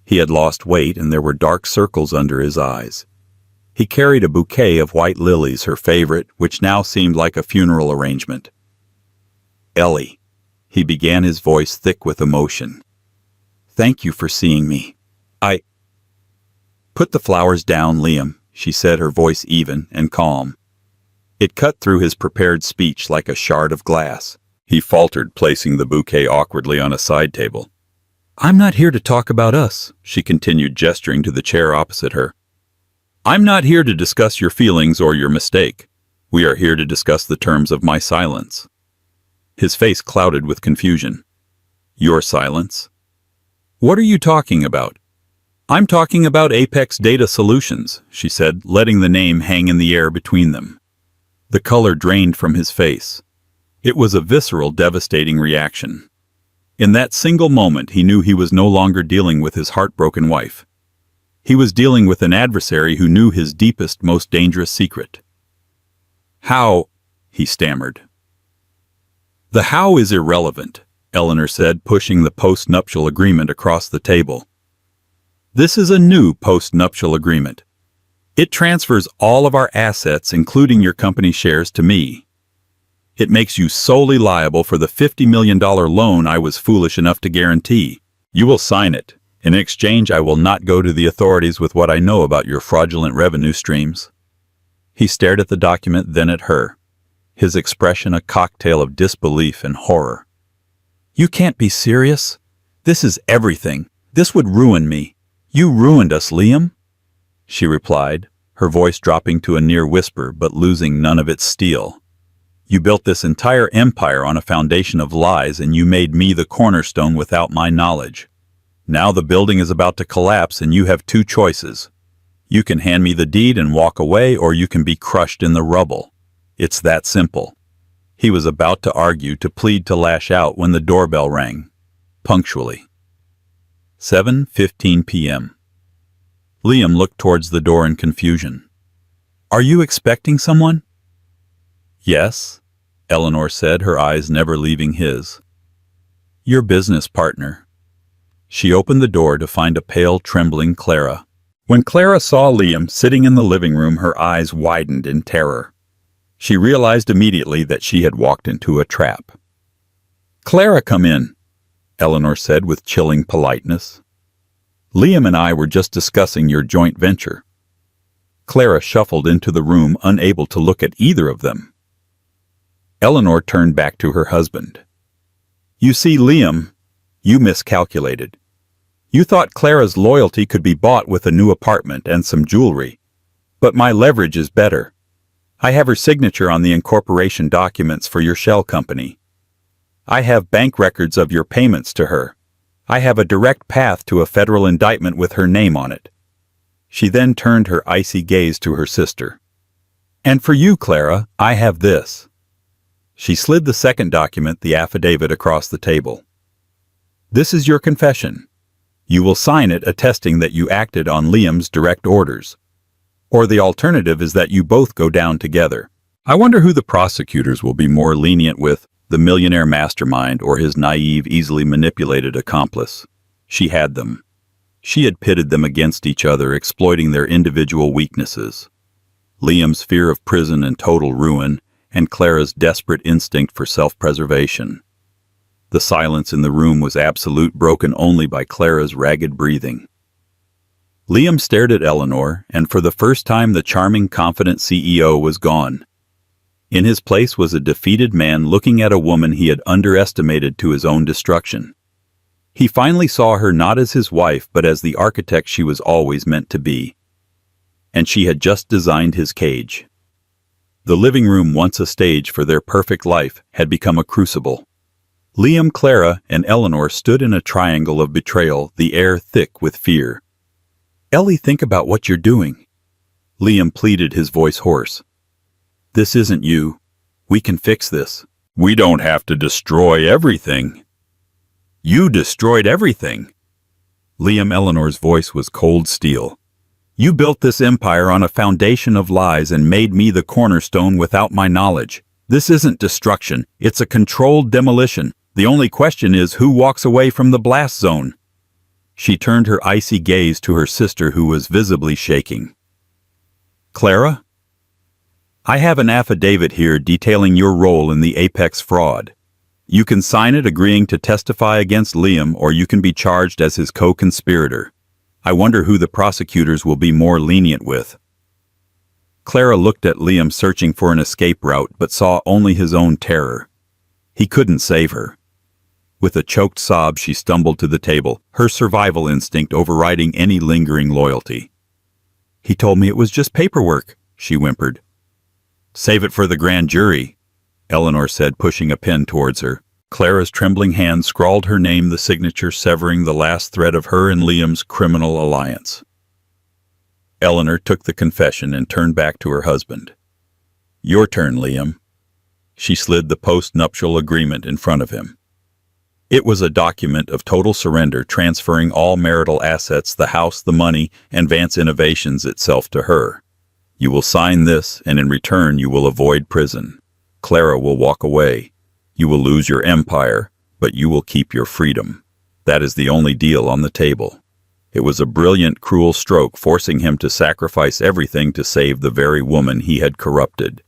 He had lost weight, and there were dark circles under his eyes. He carried a bouquet of white lilies, her favorite, which now seemed like a funeral arrangement. "Ellie," he began, his voice thick with emotion. "Thank you for seeing me. I—" "Put the flowers down, Liam," she said, her voice even and calm. It cut through his prepared speech like a shard of glass. He faltered, placing the bouquet awkwardly on a side table. "I'm not here to talk about us," she continued, gesturing to the chair opposite her. "I'm not here to discuss your feelings or your mistake. We are here to discuss the terms of my silence." His face clouded with confusion. "Your silence? What are you talking about?" "I'm talking about Apex Data Solutions," she said, letting the name hang in the air between them. The color drained from his face. It was a visceral, devastating reaction. In that single moment, he knew he was no longer dealing with his heartbroken wife. He was dealing with an adversary who knew his deepest, most dangerous secret. "How?" he stammered. "The how is irrelevant," Eleanor said, pushing the post-nuptial agreement across the table. "This is a new post-nuptial agreement. It transfers all of our assets, including your company shares, to me. It makes you solely liable for the $50 million loan I was foolish enough to guarantee. You will sign it. In exchange, I will not go to the authorities with what I know about your fraudulent revenue streams." He stared at the document, then at her, his expression a cocktail of disbelief and horror. "You can't be serious. This is everything. This would ruin me. You ruined us, Liam," she replied, her voice dropping to a near whisper but losing none of its steel. "You built this entire empire on a foundation of lies, and you made me the cornerstone without my knowledge. Now the building is about to collapse, and you have two choices. You can hand me the deed and walk away, or you can be crushed in the rubble. It's that simple." He was about to argue, to plead, to lash out, when the doorbell rang. Punctually. 7:15 p.m. Liam looked towards the door in confusion. "Are you expecting someone?" "Yes," Eleanor said, her eyes never leaving his. "Your business partner." She opened the door to find a pale, trembling Clara. When Clara saw Liam sitting in the living room, her eyes widened in terror. She realized immediately that she had walked into a trap. "Clara, come in," Eleanor said with chilling politeness. "Liam and I were just discussing your joint venture." Clara shuffled into the room, unable to look at either of them. Eleanor turned back to her husband. "You see, Liam, you miscalculated. You thought Clara's loyalty could be bought with a new apartment and some jewelry. But my leverage is better. I have her signature on the incorporation documents for your shell company. I have bank records of your payments to her. I have a direct path to a federal indictment with her name on it." She then turned her icy gaze to her sister. "And for you, Clara, I have this." She slid the second document, the affidavit, across the table. "This is your confession. You will sign it attesting that you acted on Liam's direct orders. Or the alternative is that you both go down together. I wonder who the prosecutors will be more lenient with, the millionaire mastermind or his naive, easily manipulated accomplice. She had them. She had pitted them against each other, exploiting their individual weaknesses. Liam's fear of prison and total ruin, and Clara's desperate instinct for self-preservation. The silence in the room was absolute, broken only by Clara's ragged breathing. Liam stared at Eleanor, and for the first time the charming, confident CEO was gone. In his place was a defeated man looking at a woman he had underestimated to his own destruction. He finally saw her not as his wife but as the architect she was always meant to be. And she had just designed his cage. The living room, once a stage for their perfect life, had become a crucible. Liam, Clara, and Eleanor stood in a triangle of betrayal, the air thick with fear. "Ellie, think about what you're doing," Liam pleaded, his voice hoarse. "This isn't you. We can fix this. We don't have to destroy everything." "You destroyed everything." Eleanor's voice was cold steel. "You built this empire on a foundation of lies and made me the cornerstone without my knowledge. This isn't destruction, it's a controlled demolition. The only question is who walks away from the blast zone." She turned her icy gaze to her sister, who was visibly shaking. "Clara? I have an affidavit here detailing your role in the Apex fraud. You can sign it agreeing to testify against Liam, or you can be charged as his co-conspirator. I wonder who the prosecutors will be more lenient with." Clara looked at Liam, searching for an escape route, but saw only his own terror. He couldn't save her. With a choked sob, she stumbled to the table, her survival instinct overriding any lingering loyalty. "He told me it was just paperwork," she whimpered. "Save it for the grand jury," Eleanor said, pushing a pen towards her. Clara's trembling hand scrawled her name, the signature severing the last thread of her and Liam's criminal alliance. Eleanor took the confession and turned back to her husband. "Your turn, Liam." She slid the post-nuptial agreement in front of him. It was a document of total surrender, transferring all marital assets, the house, the money, and Vance Innovations itself to her. "You will sign this, and in return you will avoid prison. Clara will walk away. You will lose your empire, but you will keep your freedom. That is the only deal on the table." It was a brilliant, cruel stroke, forcing him to sacrifice everything to save the very woman he had corrupted.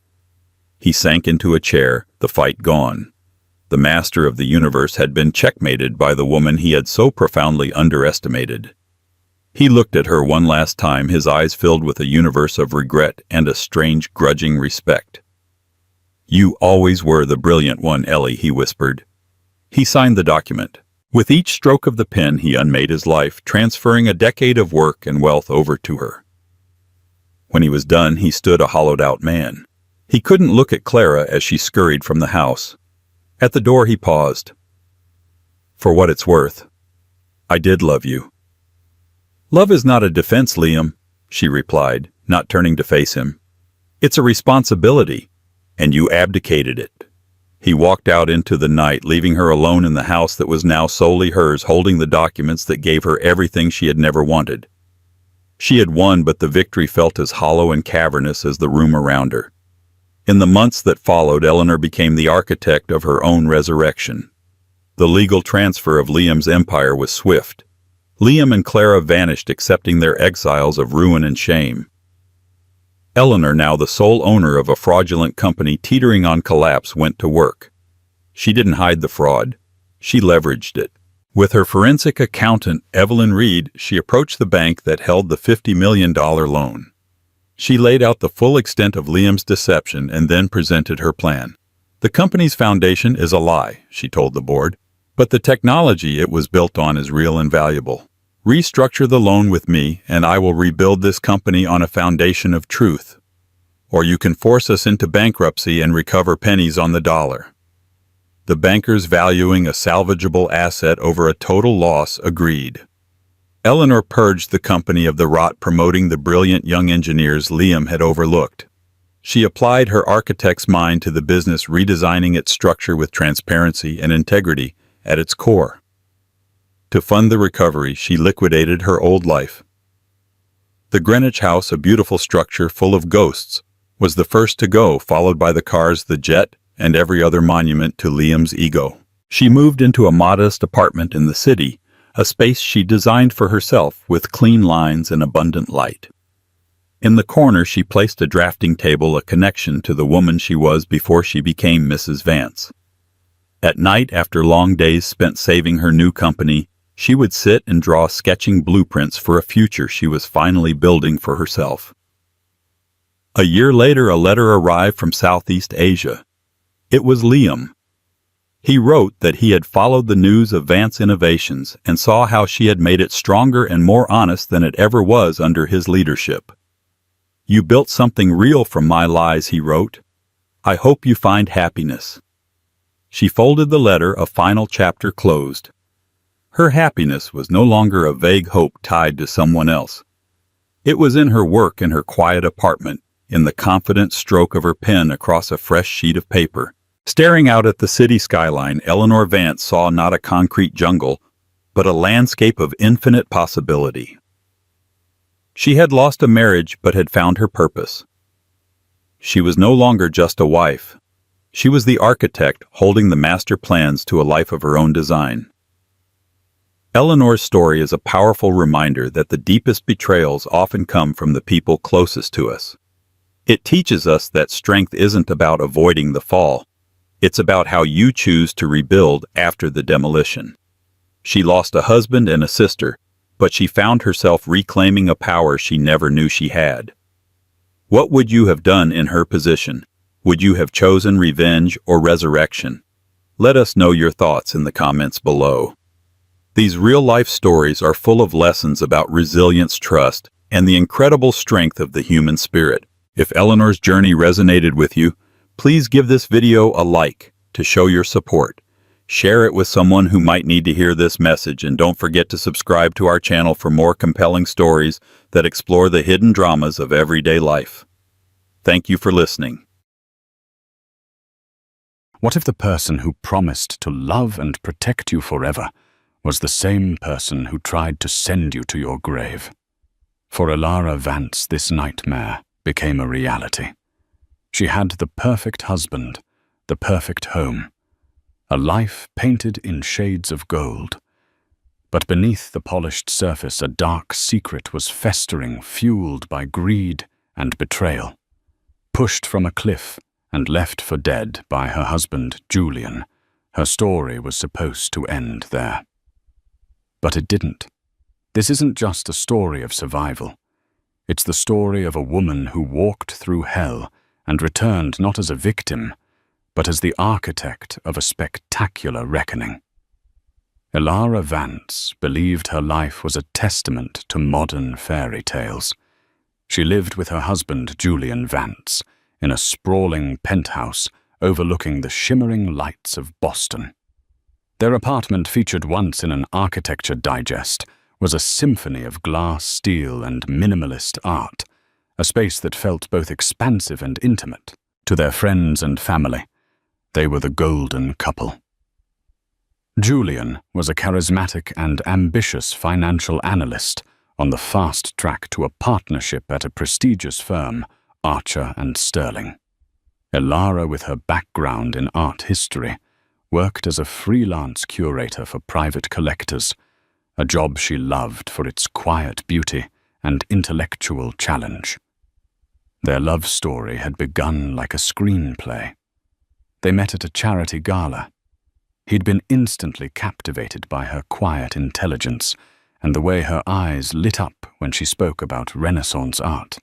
He sank into a chair, the fight gone. The master of the universe had been checkmated by the woman he had so profoundly underestimated. He looked at her one last time, his eyes filled with a universe of regret and a strange, grudging respect. "You always were the brilliant one, Ellie," he whispered. He signed the document. With each stroke of the pen, he unmade his life, transferring a decade of work and wealth over to her. When he was done, he stood a hollowed-out man. He couldn't look at Clara as she scurried from the house. At the door, he paused. "For what it's worth, I did love you." "Love is not a defense, Liam," she replied, not turning to face him. "It's a responsibility, and you abdicated it." He walked out into the night, leaving her alone in the house that was now solely hers, holding the documents that gave her everything she had never wanted. She had won, but the victory felt as hollow and cavernous as the room around her. In the months that followed, Eleanor became the architect of her own resurrection. The legal transfer of Liam's empire was swift. Liam and Clara vanished, accepting their exiles of ruin and shame. Eleanor, now the sole owner of a fraudulent company teetering on collapse, went to work. She didn't hide the fraud. She leveraged it. With her forensic accountant, Evelyn Reed, she approached the bank that held the $50 million loan. She laid out the full extent of Liam's deception and then presented her plan. "The company's foundation is a lie," she told the board, "but the technology it was built on is real and valuable. Restructure the loan with me, and I will rebuild this company on a foundation of truth. Or you can force us into bankruptcy and recover pennies on the dollar." The bankers, valuing a salvageable asset over a total loss, agreed. Eleanor purged the company of the rot, promoting the brilliant young engineers Liam had overlooked. She applied her architect's mind to the business, redesigning its structure with transparency and integrity at its core. To fund the recovery, she liquidated her old life. The Greenwich House, a beautiful structure full of ghosts, was the first to go, followed by the cars, the jet, and every other monument to Liam's ego. She moved into a modest apartment in the city, a space she designed for herself with clean lines and abundant light. In the corner, she placed a drafting table, a connection to the woman she was before she became Mrs. Vance. At night, after long days spent saving her new company, she would sit and draw sketching blueprints for a future she was finally building for herself. A year later, a letter arrived from Southeast Asia. It was Liam. He wrote that he had followed the news of Vance Innovations and saw how she had made it stronger and more honest than it ever was under his leadership. "You built something real from my lies," he wrote. "I hope you find happiness." She folded the letter, a final chapter closed. Her happiness was no longer a vague hope tied to someone else. It was in her work, in her quiet apartment, in the confident stroke of her pen across a fresh sheet of paper. Staring out at the city skyline, Eleanor Vance saw not a concrete jungle, but a landscape of infinite possibility. She had lost a marriage but had found her purpose. She was no longer just a wife. She was the architect holding the master plans to a life of her own design. Eleanor's story is a powerful reminder that the deepest betrayals often come from the people closest to us. It teaches us that strength isn't about avoiding the fall. It's about how you choose to rebuild after the demolition. She lost a husband and a sister, but she found herself reclaiming a power she never knew she had. What would you have done in her position? Would you have chosen revenge or resurrection? Let us know your thoughts in the comments below. These real-life stories are full of lessons about resilience, trust, and the incredible strength of the human spirit. If Eleanor's journey resonated with you, please give this video a like to show your support. Share it with someone who might need to hear this message, and don't forget to subscribe to our channel for more compelling stories that explore the hidden dramas of everyday life. Thank you for listening. What if the person who promised to love and protect you forever was the same person who tried to send you to your grave? For Elara Vance, this nightmare became a reality. She had the perfect husband, the perfect home, a life painted in shades of gold. But beneath the polished surface, a dark secret was festering, fueled by greed and betrayal. Pushed from a cliff and left for dead by her husband, Julian, her story was supposed to end there. But it didn't. This isn't just a story of survival. It's the story of a woman who walked through hell and returned not as a victim, but as the architect of a spectacular reckoning. Elara Vance believed her life was a testament to modern fairy tales. She lived with her husband, Julian Vance, in a sprawling penthouse overlooking the shimmering lights of Boston. Their apartment, featured once in an Architecture Digest, was a symphony of glass, steel, and minimalist art, a space that felt both expansive and intimate. To their friends and family, they were the golden couple. Julian was a charismatic and ambitious financial analyst on the fast track to a partnership at a prestigious firm, Archer and Sterling. Elara, with her background in art history, worked as a freelance curator for private collectors, a job she loved for its quiet beauty and intellectual challenge. Their love story had begun like a screenplay. They met at a charity gala. He'd been instantly captivated by her quiet intelligence and the way her eyes lit up when she spoke about Renaissance art.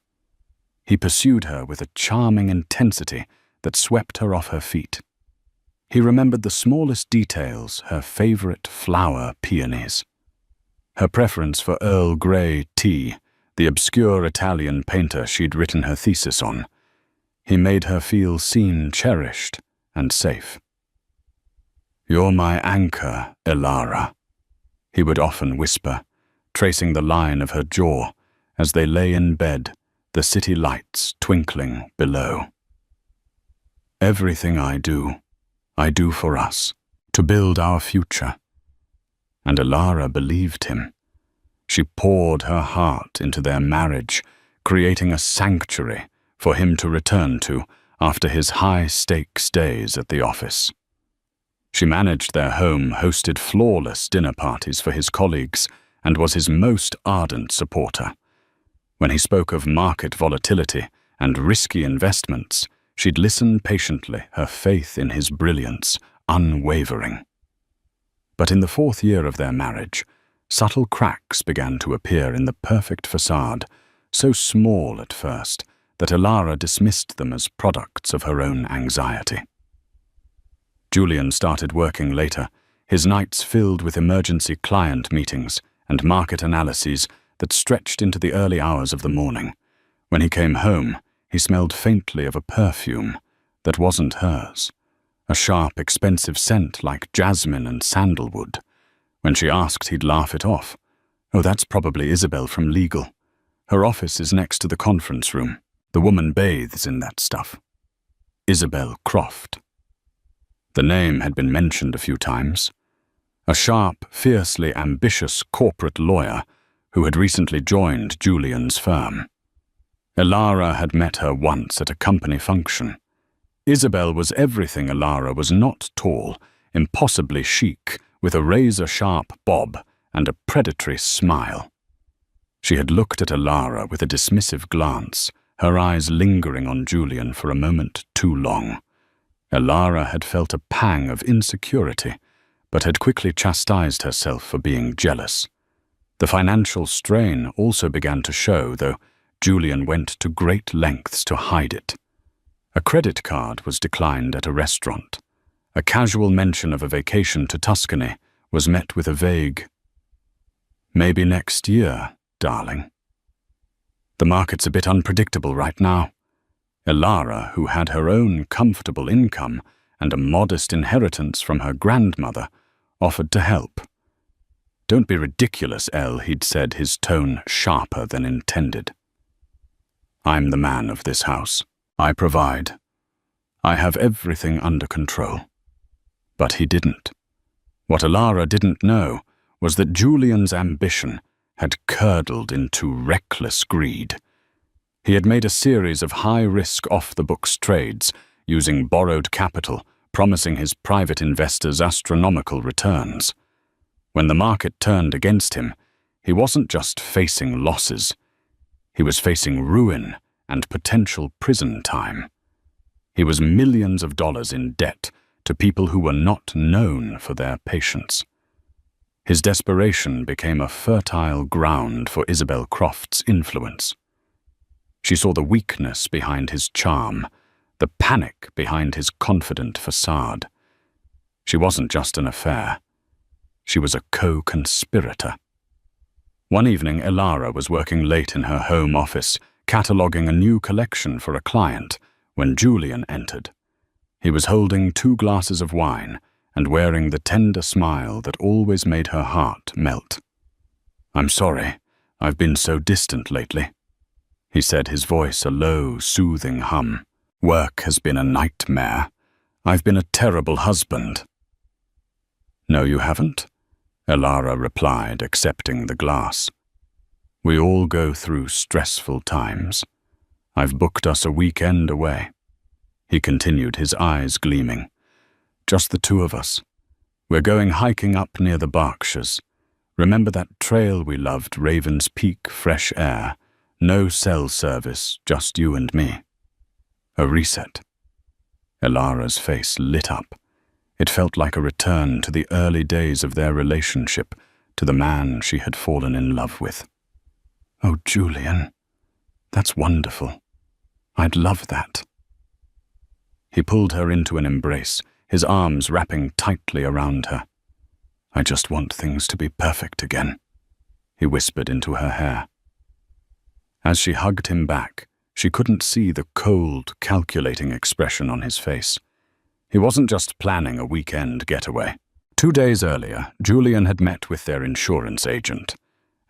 He pursued her with a charming intensity that swept her off her feet. He remembered the smallest details, her favorite flower peonies, her preference for Earl Grey tea, the obscure Italian painter she'd written her thesis on. He made her feel seen, cherished, and safe. "You're my anchor, Elara," he would often whisper, tracing the line of her jaw as they lay in bed, the city lights twinkling below. "Everything I do for us, to build our future." And Alara believed him. She poured her heart into their marriage, creating a sanctuary for him to return to after his high-stakes days at the office. She managed their home, hosted flawless dinner parties for his colleagues, and was his most ardent supporter. When he spoke of market volatility and risky investments, she'd listen patiently, her faith in his brilliance unwavering. But in the 4th year of their marriage, subtle cracks began to appear in the perfect facade, so small at first that Alara dismissed them as products of her own anxiety. Julian started working later, his nights filled with emergency client meetings and market analyses that stretched into the early hours of the morning. When he came home, he smelled faintly of a perfume that wasn't hers, a sharp, expensive scent like jasmine and sandalwood. When she asked, he'd laugh it off. "Oh, that's probably Isabel from legal. Her office is next to the conference room. The woman bathes in that stuff." Isabel Croft. The name had been mentioned a few times. A sharp, fiercely ambitious corporate lawyer who had recently joined Julian's firm. Alara had met her once at a company function. Isabel was everything Alara was not: tall, impossibly chic, with a razor-sharp bob and a predatory smile. She had looked at Alara with a dismissive glance, her eyes lingering on Julian for a moment too long. Alara had felt a pang of insecurity, but had quickly chastised herself for being jealous. The financial strain also began to show, though Julian went to great lengths to hide it. A credit card was declined at a restaurant. A casual mention of a vacation to Tuscany was met with a vague, "Maybe next year, darling." The market's a bit unpredictable right now. Alara, who had her own comfortable income and a modest inheritance from her grandmother, offered to help. "Don't be ridiculous, Elle," he'd said, his tone sharper than intended. "I'm the man of this house. I provide. I have everything under control." But he didn't. What Alara didn't know was that Julian's ambition had curdled into reckless greed. He had made a series of high-risk off-the-books trades, using borrowed capital, promising his private investors astronomical returns. When the market turned against him, he wasn't just facing losses. He was facing ruin and potential prison time. He was millions of dollars in debt to people who were not known for their patience. His desperation became a fertile ground for Isabel Croft's influence. She saw the weakness behind his charm, the panic behind his confident facade. She wasn't just an affair. She was a co-conspirator. One evening, Alara was working late in her home office, cataloguing a new collection for a client, when Julian entered. He was holding 2 glasses of wine and wearing the tender smile that always made her heart melt. "I'm sorry, I've been so distant lately," he said, his voice a low, soothing hum. "Work has been a nightmare. I've been a terrible husband." "No, you haven't," Alara replied, accepting the glass. "We all go through stressful times. I've booked us a weekend away," he continued, his eyes gleaming. "Just the 2 of us. We're going hiking up near the Berkshires. Remember that trail we loved, Raven's Peak, fresh air, no cell service, just you and me. A reset." Alara's face lit up. It felt like a return to the early days of their relationship, to the man she had fallen in love with. "Oh, Julian, that's wonderful. I'd love that." He pulled her into an embrace, his arms wrapping tightly around her. "I just want things to be perfect again," he whispered into her hair. As she hugged him back, she couldn't see the cold, calculating expression on his face. He wasn't just planning a weekend getaway. 2 days earlier, Julian had met with their insurance agent,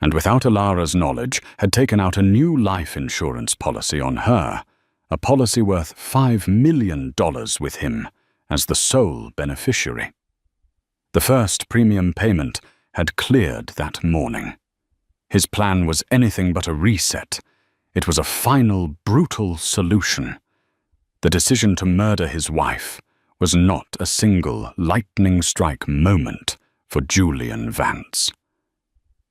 and without Alara's knowledge, had taken out a new life insurance policy on her, a policy worth $5 million with him as the sole beneficiary. The first premium payment had cleared that morning. His plan was anything but a reset. It was a final, brutal solution. The decision to murder his wife was not a single lightning-strike moment for Julian Vance.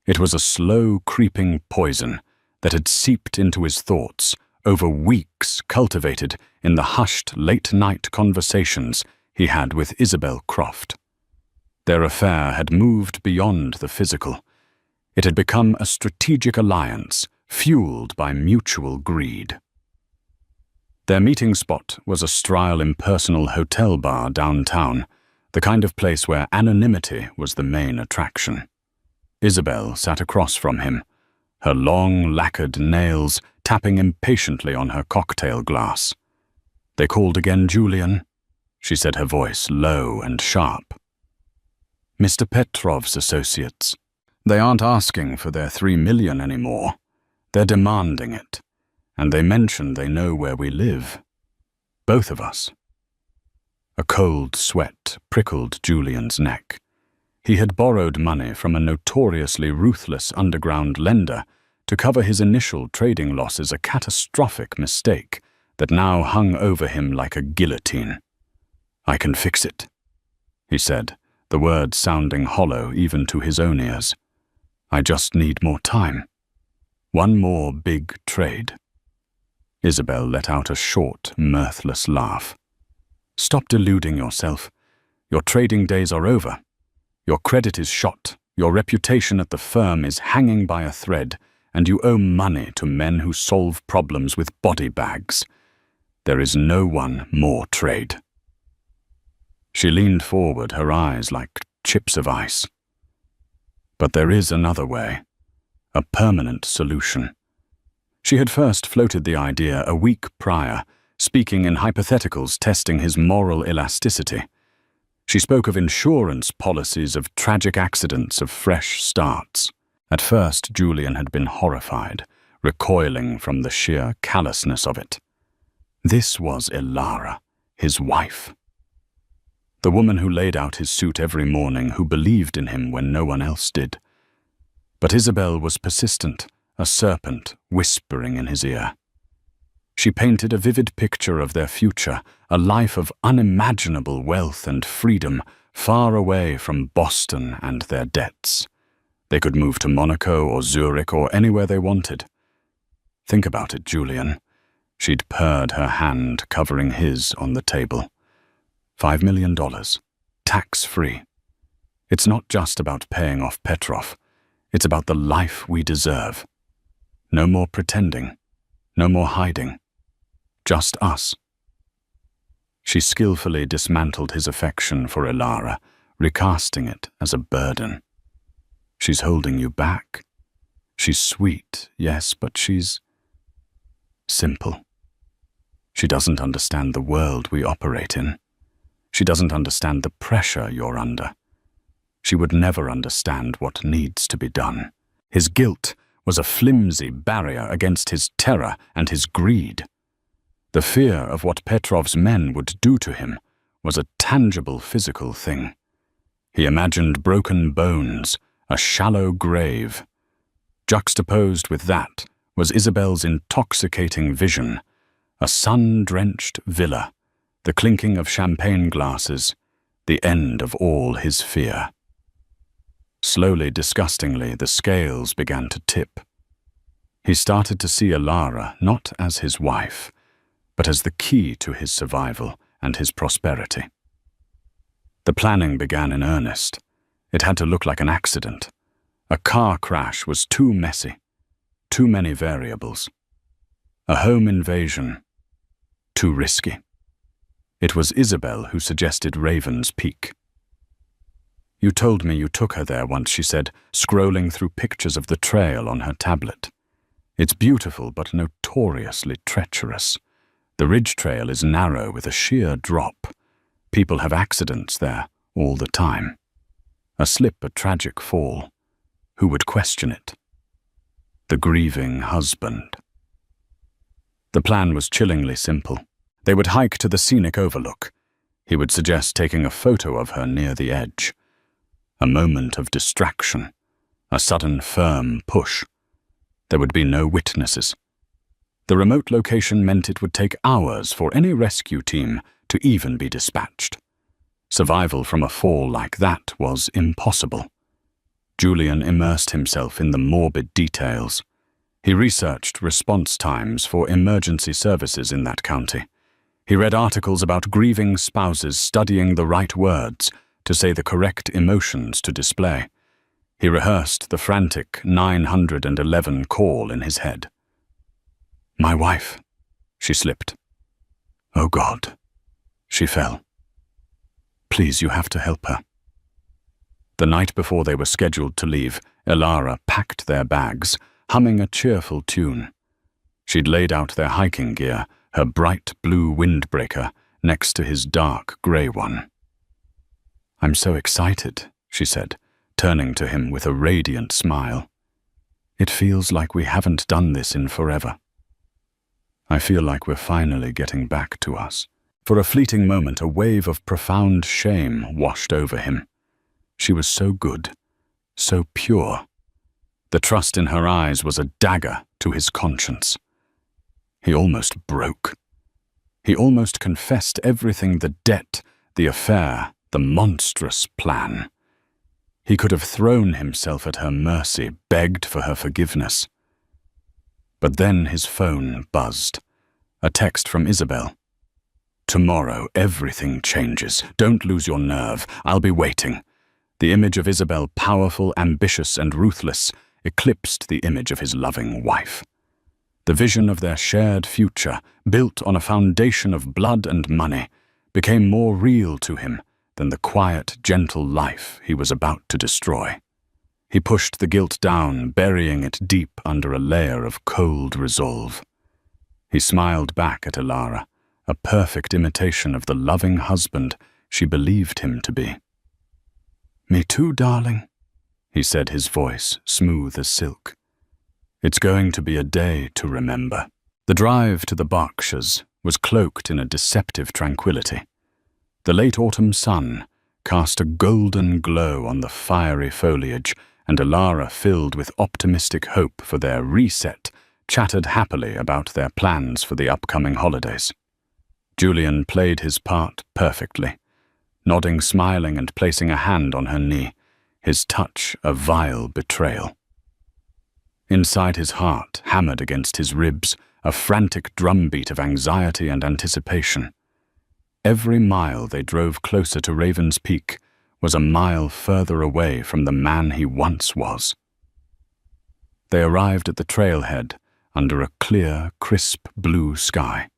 It was a slow, creeping poison that had seeped into his thoughts over weeks, cultivated in the hushed, late-night conversations he had with Isabel Croft. Their affair had moved beyond the physical. It had become a strategic alliance fueled by mutual greed. Their meeting spot was a sterile, impersonal hotel bar downtown, the kind of place where anonymity was the main attraction. Isabel sat across from him, her long, lacquered nails tapping impatiently on her cocktail glass. "They called again, Julian," she said, her voice low and sharp. "Mr. Petrov's associates. They aren't asking for their $3 million anymore. They're demanding it. And they mention they know where we live. Both of us." A cold sweat prickled Julian's neck. He had borrowed money from a notoriously ruthless underground lender to cover his initial trading losses, a catastrophic mistake that now hung over him like a guillotine. "I can fix it," he said, the words sounding hollow even to his own ears. "I just need more time. One more big trade." Isabel let out a short, mirthless laugh. "Stop deluding yourself. Your trading days are over. Your credit is shot, your reputation at the firm is hanging by a thread, and you owe money to men who solve problems with body bags. There is no one more trade." She leaned forward, her eyes like chips of ice. "But there is another way, a permanent solution." She had first floated the idea a week prior, speaking in hypotheticals testing his moral elasticity. She spoke of insurance policies, of tragic accidents, of fresh starts. At first, Julian had been horrified, recoiling from the sheer callousness of it. This was Ilara, his wife. The woman who laid out his suit every morning, who believed in him when no one else did. But Isabel was persistent, a serpent whispering in his ear. She painted a vivid picture of their future, a life of unimaginable wealth and freedom, far away from Boston and their debts. They could move to Monaco or Zurich or anywhere they wanted. "Think about it, Julian." She'd purred her hand, covering his on the table. $5 million, tax-free. It's not just about paying off Petrov. It's about the life we deserve. No more pretending, no more hiding. Just us. She skillfully dismantled his affection for Ilara, recasting it as a burden. "She's holding you back. She's sweet, yes, but she's simple. She doesn't understand the world we operate in. She doesn't understand the pressure you're under. She would never understand what needs to be done." His guilt was a flimsy barrier against his terror and his greed. The fear of what Petrov's men would do to him was a tangible physical thing. He imagined broken bones, a shallow grave. Juxtaposed with that was Isabel's intoxicating vision, a sun-drenched villa, the clinking of champagne glasses, the end of all his fear. Slowly, disgustingly, the scales began to tip. He started to see Ilara not as his wife, but as the key to his survival and his prosperity. The planning began in earnest. It had to look like an accident. A car crash was too messy, too many variables. A home invasion, too risky. It was Isabel who suggested Raven's Peak. "You told me you took her there once," she said, scrolling through pictures of the trail on her tablet. "It's beautiful but notoriously treacherous. The ridge trail is narrow with a sheer drop. People have accidents there all the time. A slip, a tragic fall. Who would question it? The grieving husband." The plan was chillingly simple. They would hike to the scenic overlook. He would suggest taking a photo of her near the edge. A moment of distraction. A sudden firm push. There would be no witnesses. The remote location meant it would take hours for any rescue team to even be dispatched. Survival from a fall like that was impossible. Julian immersed himself in the morbid details. He researched response times for emergency services in that county. He read articles about grieving spouses studying the right words to say the correct emotions to display. He rehearsed the frantic 911 call in his head. "My wife," she slipped. "Oh God." She fell. "Please, you have to help her." The night before they were scheduled to leave, Elara packed their bags, humming a cheerful tune. She'd laid out their hiking gear, her bright blue windbreaker next to his dark grey one. "I'm so excited," she said, turning to him with a radiant smile. "It feels like we haven't done this in forever." "I feel like we're finally getting back to us." For a fleeting moment, a wave of profound shame washed over him. She was so good, so pure. The trust in her eyes was a dagger to his conscience. He almost broke. He almost confessed everything: the debt, the affair, the monstrous plan. He could have thrown himself at her mercy, begged for her forgiveness. But then his phone buzzed. A text from Isabel. "Tomorrow, everything changes. Don't lose your nerve. I'll be waiting." The image of Isabel, powerful, ambitious, and ruthless, eclipsed the image of his loving wife. The vision of their shared future, built on a foundation of blood and money, became more real to him than the quiet, gentle life he was about to destroy. He pushed the guilt down, burying it deep under a layer of cold resolve. He smiled back at Elara, a perfect imitation of the loving husband she believed him to be. "Me too, darling," he said, his voice smooth as silk. "It's going to be a day to remember." The drive to the Berkshires was cloaked in a deceptive tranquility. The late autumn sun cast a golden glow on the fiery foliage, and Elara, filled with optimistic hope for their reset, chattered happily about their plans for the upcoming holidays. Julian played his part perfectly, nodding, smiling, and placing a hand on her knee, his touch a vile betrayal. Inside his heart, hammered against his ribs, a frantic drumbeat of anxiety and anticipation. Every mile they drove closer to Raven's Peak was a mile further away from the man he once was. They arrived at the trailhead under a clear, crisp blue sky.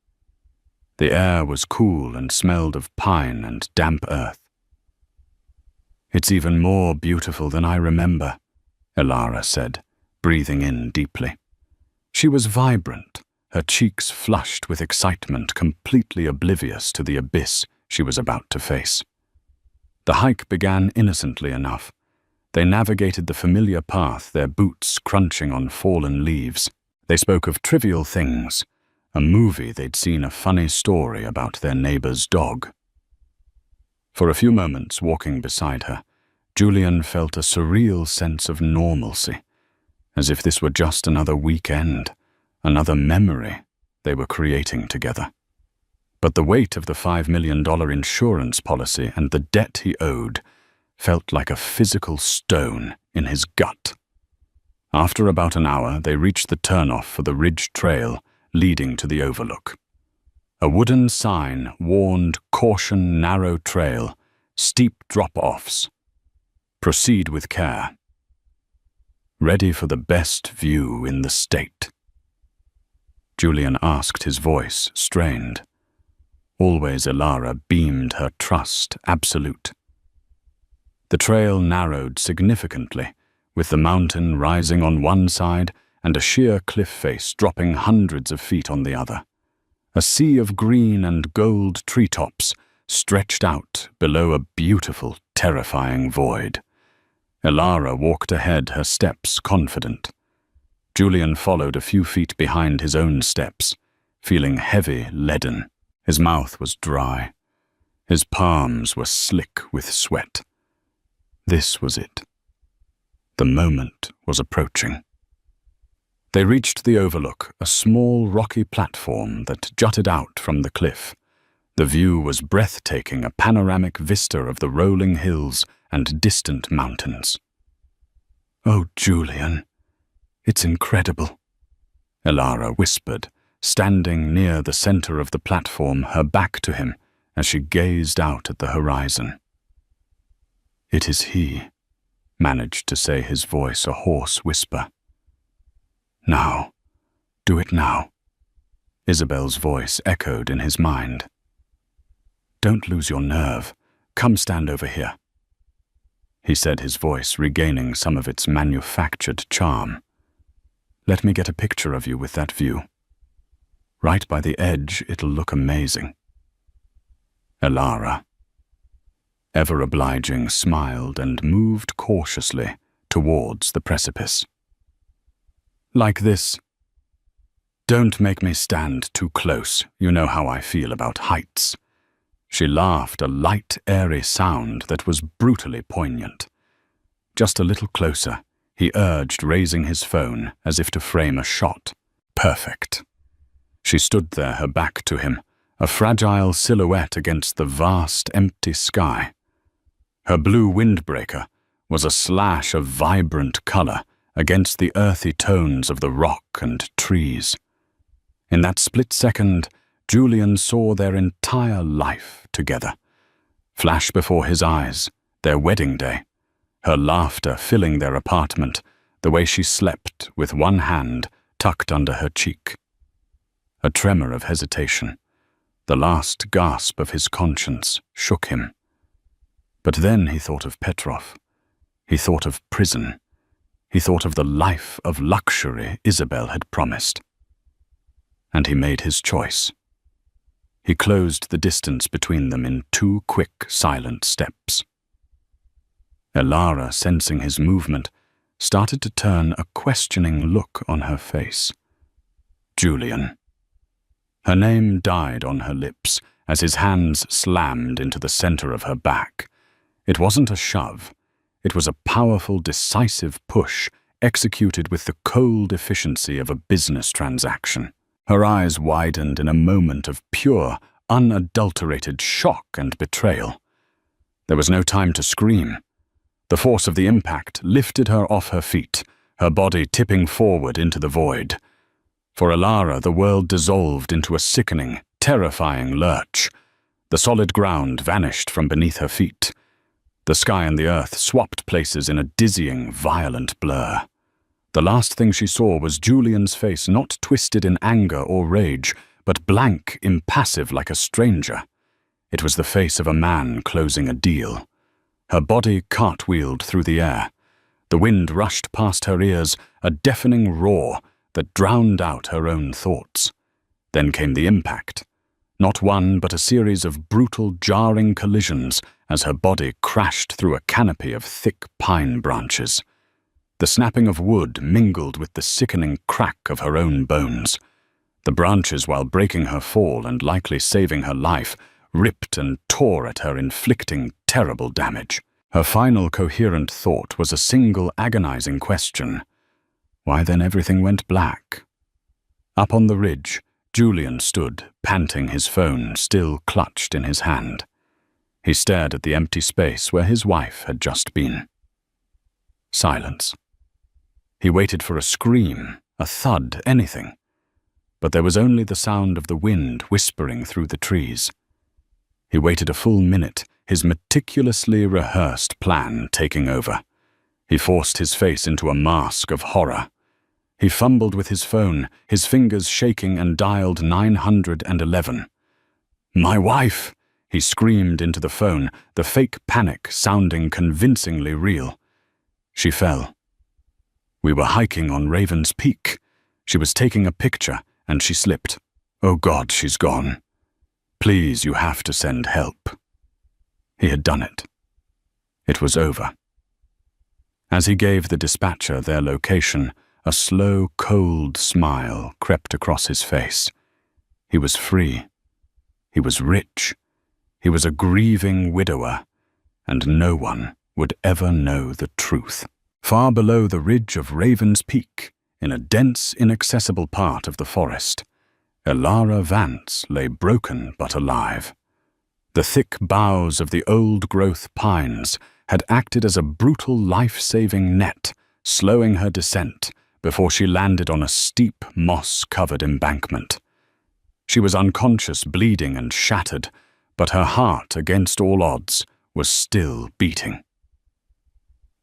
The air was cool and smelled of pine and damp earth. "It's even more beautiful than I remember," Elara said, breathing in deeply. She was vibrant, her cheeks flushed with excitement, completely oblivious to the abyss she was about to face. The hike began innocently enough. They navigated the familiar path, their boots crunching on fallen leaves. They spoke of trivial things, a movie they'd seen, a funny story about their neighbor's dog. For a few moments, walking beside her, Julian felt a surreal sense of normalcy, as if this were just another weekend, another memory they were creating together. But the weight of the $5 million insurance policy and the debt he owed felt like a physical stone in his gut. After about an hour, they reached the turnoff for the ridge trail leading to the overlook. A wooden sign warned "Caution, narrow trail, steep drop-offs. Proceed with care." Ready for the best view in the state? Julian asked, his voice strained. Always Elara beamed her trust absolute. The trail narrowed significantly, with the mountain rising on one side and a sheer cliff face dropping hundreds of feet on the other. A sea of green and gold treetops stretched out below a beautiful, terrifying void. Elara walked ahead, her steps confident. Julian followed a few feet behind his own steps, feeling heavy, leaden. His mouth was dry. His palms were slick with sweat. This was it. The moment was approaching. They reached the overlook, a small rocky platform that jutted out from the cliff. The view was breathtaking, a panoramic vista of the rolling hills and distant mountains. "Oh, Julian, it's incredible," Elara whispered, standing near the center of the platform, her back to him, as she gazed out at the horizon. "It is he," managed to say his voice, a hoarse whisper. "Now, do it now," Isabel's voice echoed in his mind. "Don't lose your nerve. Come stand over here," he said, his voice regaining some of its manufactured charm. "Let me get a picture of you with that view. Right by the edge, it'll look amazing." Elara, ever obliging, smiled and moved cautiously towards the precipice. "Like this. Don't make me stand too close. You know how I feel about heights." She laughed, a light, airy sound that was brutally poignant. "Just a little closer," he urged, raising his phone as if to frame a shot. "Perfect." She stood there, her back to him, a fragile silhouette against the vast, empty sky. Her blue windbreaker was a slash of vibrant color against the earthy tones of the rock and trees. In that split second, Julian saw their entire life together flash before his eyes, their wedding day, her laughter filling their apartment, the way she slept with one hand tucked under her cheek. A tremor of hesitation, the last gasp of his conscience, shook him. But then he thought of Petrov. He thought of prison. He thought of the life of luxury Isabel had promised. And he made his choice. He closed the distance between them in 2 quick, silent steps. Elara, sensing his movement, started to turn a questioning look on her face. Julian. Her name died on her lips as his hands slammed into the center of her back. It wasn't a shove. It was a powerful, decisive push executed with the cold efficiency of a business transaction. Her eyes widened in a moment of pure, unadulterated shock and betrayal. There was no time to scream. The force of the impact lifted her off her feet, her body tipping forward into the void. For Elara, the world dissolved into a sickening, terrifying lurch. The solid ground vanished from beneath her feet. The sky and the earth swapped places in a dizzying, violent blur. The last thing she saw was Julian's face, not twisted in anger or rage, but blank, impassive like a stranger. It was the face of a man closing a deal. Her body cartwheeled through the air. The wind rushed past her ears, a deafening roar that drowned out her own thoughts. Then came the impact. Not one, but a series of brutal, jarring collisions as her body crashed through a canopy of thick pine branches. The snapping of wood mingled with the sickening crack of her own bones. The branches, while breaking her fall and likely saving her life, ripped and tore at her, inflicting terrible damage. Her final coherent thought was a single agonizing question. Why then everything went black? Up on the ridge, Julian stood, panting, his phone still clutched in his hand. He stared at the empty space where his wife had just been. Silence. He waited for a scream, a thud, anything. But there was only the sound of the wind whispering through the trees. He waited a full minute, his meticulously rehearsed plan taking over. He forced his face into a mask of horror. He fumbled with his phone, his fingers shaking, and dialed 911. "My wife!" He screamed into the phone, the fake panic sounding convincingly real. She fell. We were hiking on Raven's Peak. She was taking a picture, and she slipped. "Oh God, she's gone. Please, you have to send help." He had done it. It was over. As he gave the dispatcher their location, a slow, cold smile crept across his face. He was free. He was rich. He was a grieving widower, and no one would ever know the truth. Far below the ridge of Raven's Peak, in a dense, inaccessible part of the forest, Elara Vance lay broken but alive. The thick boughs of the old-growth pines had acted as a brutal life-saving net, slowing her descent before she landed on a steep, moss-covered embankment. She was unconscious, bleeding and shattered, but her heart, against all odds, was still beating.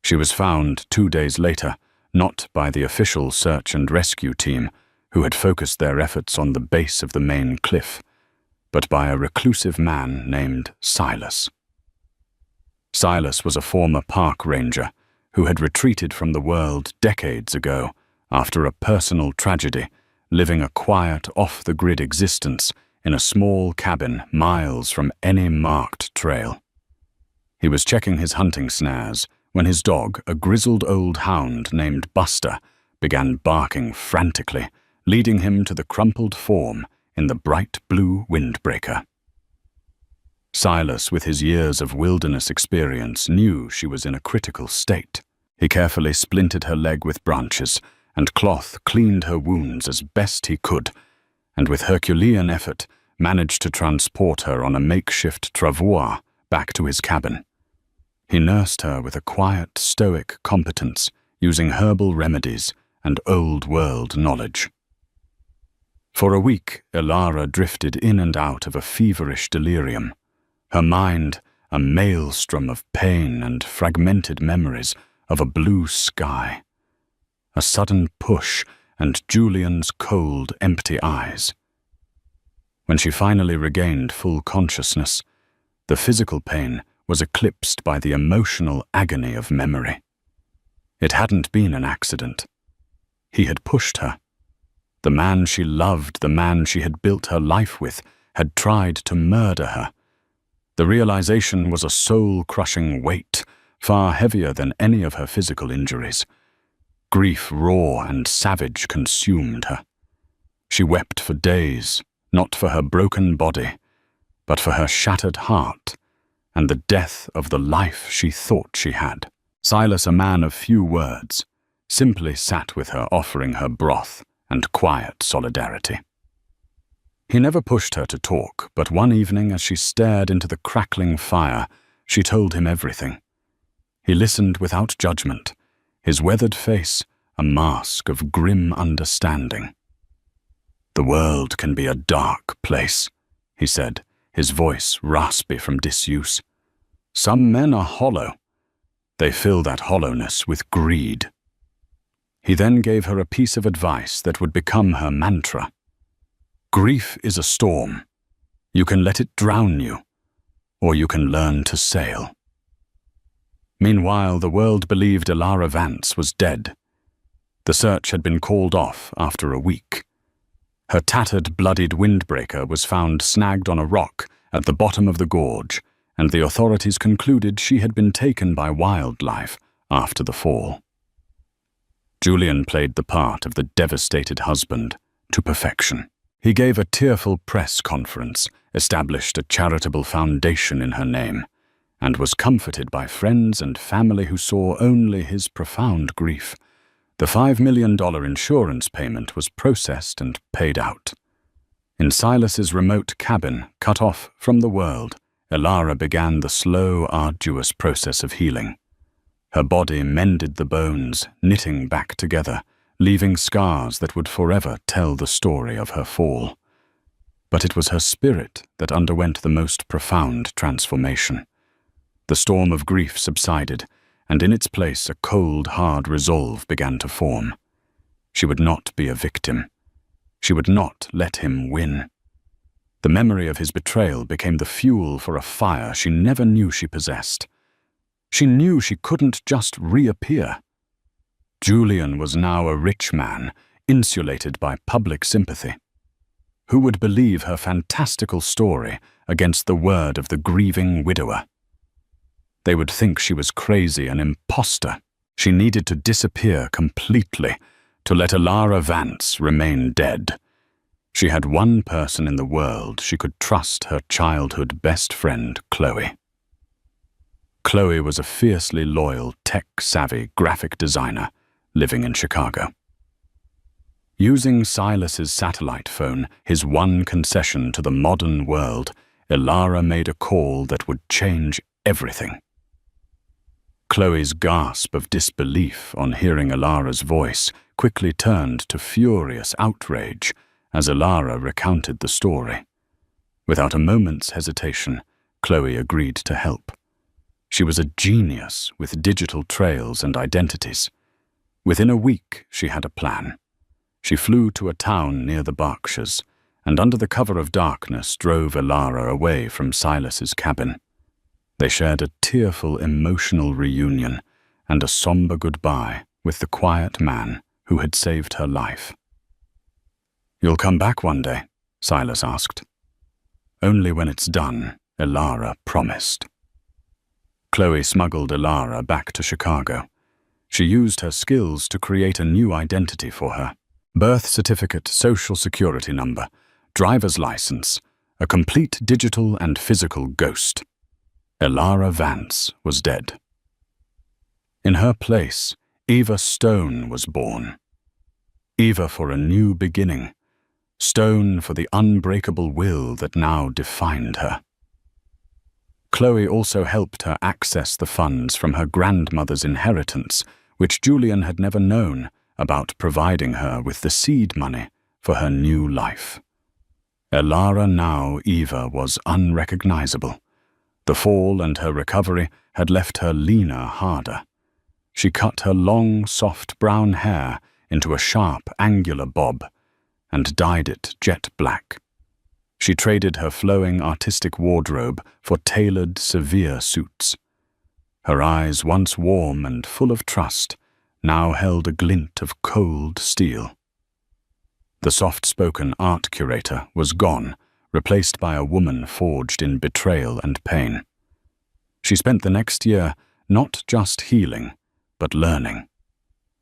She was found 2 days later, not by the official search and rescue team, who had focused their efforts on the base of the main cliff, but by a reclusive man named Silas. Silas was a former park ranger who had retreated from the world decades ago after a personal tragedy, living a quiet, off-the-grid existence in a small cabin miles from any marked trail. He was checking his hunting snares when his dog, a grizzled old hound named Buster, began barking frantically, leading him to the crumpled form in the bright blue windbreaker. Silas, with his years of wilderness experience, knew she was in a critical state. He carefully splintered her leg with branches, and cloth cleaned her wounds as best he could, and with Herculean effort managed to transport her on a makeshift travois back to his cabin. He nursed her with a quiet, stoic competence, using herbal remedies and old-world knowledge. For a week, Elara drifted in and out of a feverish delirium, her mind a maelstrom of pain and fragmented memories of a blue sky. A sudden push and Julian's cold, empty eyes. When she finally regained full consciousness, the physical pain was eclipsed by the emotional agony of memory. It hadn't been an accident. He had pushed her. The man she loved, the man she had built her life with, had tried to murder her. The realization was a soul-crushing weight, far heavier than any of her physical injuries. Grief raw and savage consumed her. She wept for days, not for her broken body, but for her shattered heart and the death of the life she thought she had. Silas, a man of few words, simply sat with her, offering her broth and quiet solidarity. He never pushed her to talk, but one evening as she stared into the crackling fire, she told him everything. He listened without judgment, his weathered face a mask of grim understanding. "The world can be a dark place," he said, his voice raspy from disuse. "Some men are hollow. They fill that hollowness with greed." He then gave her a piece of advice that would become her mantra. "Grief is a storm. You can let it drown you, or you can learn to sail." Meanwhile, the world believed Elara Vance was dead. The search had been called off after a week. Her tattered, bloodied windbreaker was found snagged on a rock at the bottom of the gorge, and the authorities concluded she had been taken by wildlife after the fall. Julian played the part of the devastated husband to perfection. He gave a tearful press conference, established a charitable foundation in her name, and was comforted by friends and family who saw only his profound grief. The $5 million insurance payment was processed and paid out. In Silas's remote cabin, cut off from the world, Elara began the slow, arduous process of healing. Her body mended the bones, knitting back together, leaving scars that would forever tell the story of her fall. But it was her spirit that underwent the most profound transformation. The storm of grief subsided, and in its place a cold, hard resolve began to form. She would not be a victim. She would not let him win. The memory of his betrayal became the fuel for a fire she never knew she possessed. She knew she couldn't just reappear. Julian was now a rich man, insulated by public sympathy. Who would believe her fantastical story against the word of the grieving widower? They would think she was crazy, an imposter. She needed to disappear completely, to let Elara Vance remain dead. She had one person in the world she could trust, her childhood best friend, Chloe. Chloe was a fiercely loyal, tech-savvy graphic designer living in Chicago. Using Silas's satellite phone, his one concession to the modern world, Ilara made a call that would change everything. Chloe's gasp of disbelief on hearing Ilara's voice quickly turned to furious outrage as Ilara recounted the story. Without a moment's hesitation, Chloe agreed to help. She was a genius with digital trails and identities. Within a week, she had a plan. She flew to a town near the Berkshires, and under the cover of darkness drove Ilara away from Silas's cabin. They shared a tearful, emotional reunion and a somber goodbye with the quiet man who had saved her life. "You'll come back one day?" Silas asked. "Only when it's done," Ilara promised. Chloe smuggled Ilara back to Chicago. She used her skills to create a new identity for her. Birth certificate, social security number, driver's license, a complete digital and physical ghost. Ilara Vance was dead. In her place, Eva Stone was born. Eva for a new beginning. Stone for the unbreakable will that now defined her. Chloe also helped her access the funds from her grandmother's inheritance, which Julian had never known about, providing her with the seed money for her new life. Ilara now Eva was unrecognizable. The fall and her recovery had left her leaner, harder. She cut her long, soft brown hair into a sharp, angular bob and dyed it jet black. She traded her flowing artistic wardrobe for tailored, severe suits. Her eyes, once warm and full of trust, now held a glint of cold steel. The soft-spoken art curator was gone, replaced by a woman forged in betrayal and pain. She spent the next year not just healing, but learning.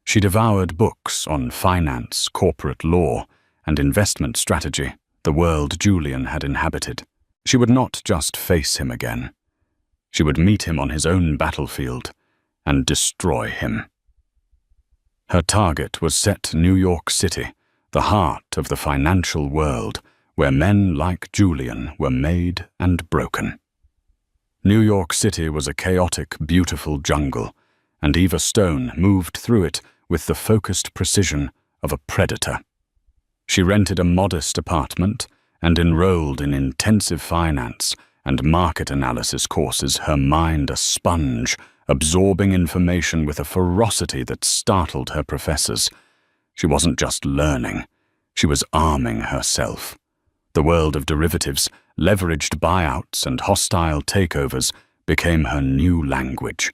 She devoured books on finance, corporate law, and investment strategy, the world Julian had inhabited. She would not just face him again. She would meet him on his own battlefield and destroy him. Her target was set New York City, the heart of the financial world, where men like Julian were made and broken. New York City was a chaotic, beautiful jungle, and Eva Stone moved through it with the focused precision of a predator. She rented a modest apartment and enrolled in intensive finance and market analysis courses, her mind a sponge, absorbing information with a ferocity that startled her professors. She wasn't just learning, she was arming herself. The world of derivatives, leveraged buyouts and hostile takeovers became her new language.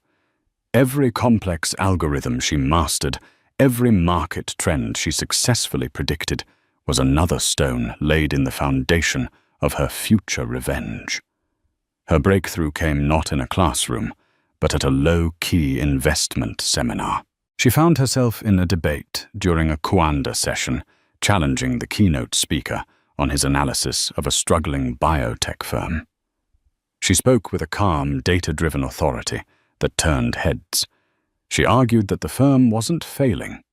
Every complex algorithm she mastered, every market trend she successfully predicted, was another stone laid in the foundation of her future revenge. Her breakthrough came not in a classroom, but at a low-key investment seminar. She found herself in a debate during a Kuanda session, challenging the keynote speaker on his analysis of a struggling biotech firm. She spoke with a calm, data-driven authority that turned heads. She argued that the firm wasn't failing.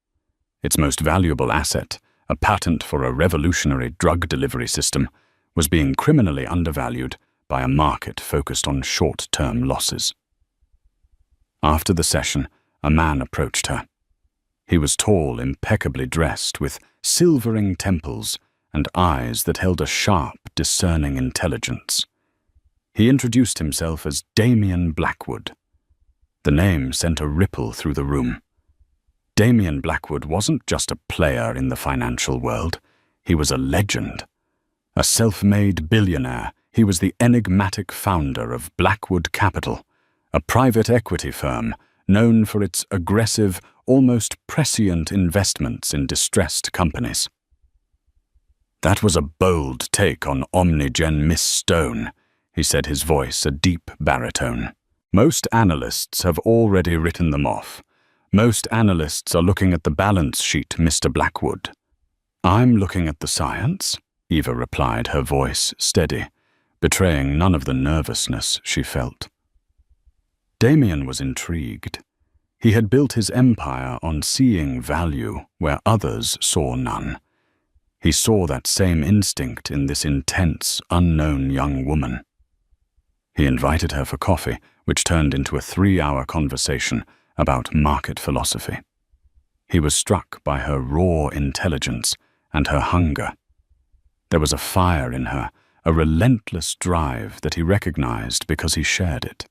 Its most valuable asset, a patent for a revolutionary drug delivery system, was being criminally undervalued by a market focused on short-term losses. After the session, a man approached her. He was tall, impeccably dressed, with silvering temples and eyes that held a sharp, discerning intelligence. He introduced himself as Damien Blackwood. The name sent a ripple through the room. Damien Blackwood wasn't just a player in the financial world. He was a legend. A self-made billionaire, he was the enigmatic founder of Blackwood Capital, a private equity firm known for its aggressive, almost prescient investments in distressed companies. "That was a bold take on Omnigen Miss Stone," he said, his voice a deep baritone. "Most analysts have already written them off. Most analysts are looking at the balance sheet, Mr. Blackwood." "I'm looking at the science," Eva replied, her voice steady, betraying none of the nervousness she felt. Damien was intrigued. He had built his empire on seeing value where others saw none. He saw that same instinct in this intense, unknown young woman. He invited her for coffee, which turned into a 3-hour conversation about market philosophy. He was struck by her raw intelligence and her hunger. There was a fire in her, a relentless drive that he recognized because he shared it.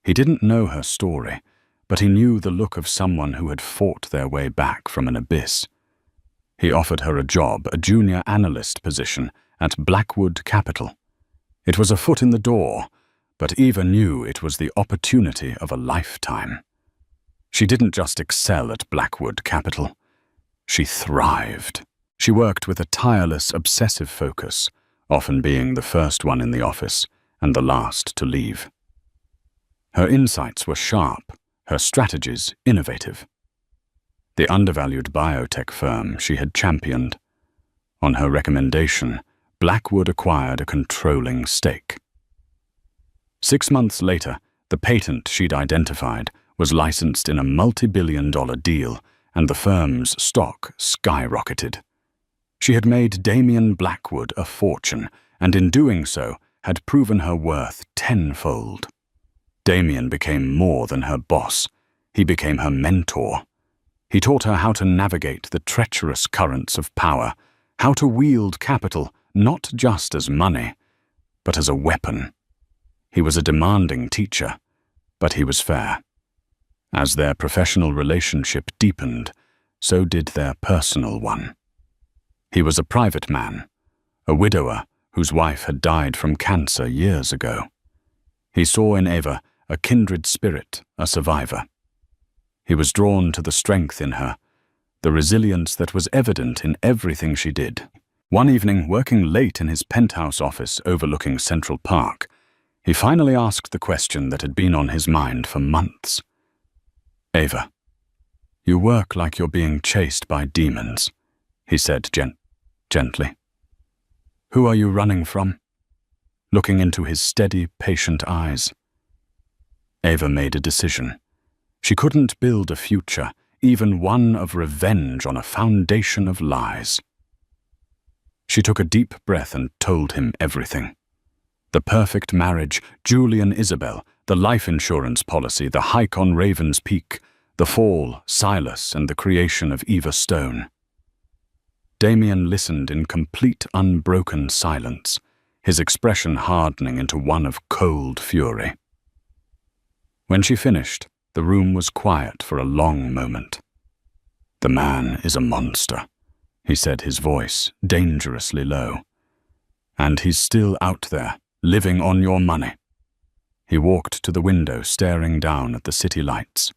He didn't know her story, but he knew the look of someone who had fought their way back from an abyss. He offered her a job, a junior analyst position at Blackwood Capital. It was a foot in the door, but Eva knew it was the opportunity of a lifetime. She didn't just excel at Blackwood Capital. She thrived. She worked with a tireless, obsessive focus, often being the first one in the office and the last to leave. Her insights were sharp, her strategies innovative. The undervalued biotech firm she had championed. On her recommendation, Blackwood acquired a controlling stake. 6 months later, the patent she'd identified was licensed in a multi-billion-dollar deal, and the firm's stock skyrocketed. She had made Damien Blackwood a fortune, and in doing so had proven her worth tenfold. Damien became more than her boss. He became her mentor. He taught her how to navigate the treacherous currents of power, how to wield capital not just as money, but as a weapon. He was a demanding teacher, but he was fair. As their professional relationship deepened, so did their personal one. He was a private man, a widower whose wife had died from cancer years ago. He saw in Eva a kindred spirit, a survivor. He was drawn to the strength in her, the resilience that was evident in everything she did. One evening, working late in his penthouse office overlooking Central Park, he finally asked the question that had been on his mind for months. "Eva, you work like you're being chased by demons," he said gently. "Who are you running from?" Looking into his steady, patient eyes. Eva made a decision. She couldn't build a future, even one of revenge, on a foundation of lies. She took a deep breath and told him everything. The perfect marriage, Julie and Isabel, the life insurance policy, the hike on Raven's Peak, the fall, Silas, and the creation of Eva Stone. Damien listened in complete, unbroken silence, his expression hardening into one of cold fury. When she finished, the room was quiet for a long moment. "The man is a monster," he said, his voice dangerously low. "And he's still out there, living on your money." He walked to the window, staring down at the city lights.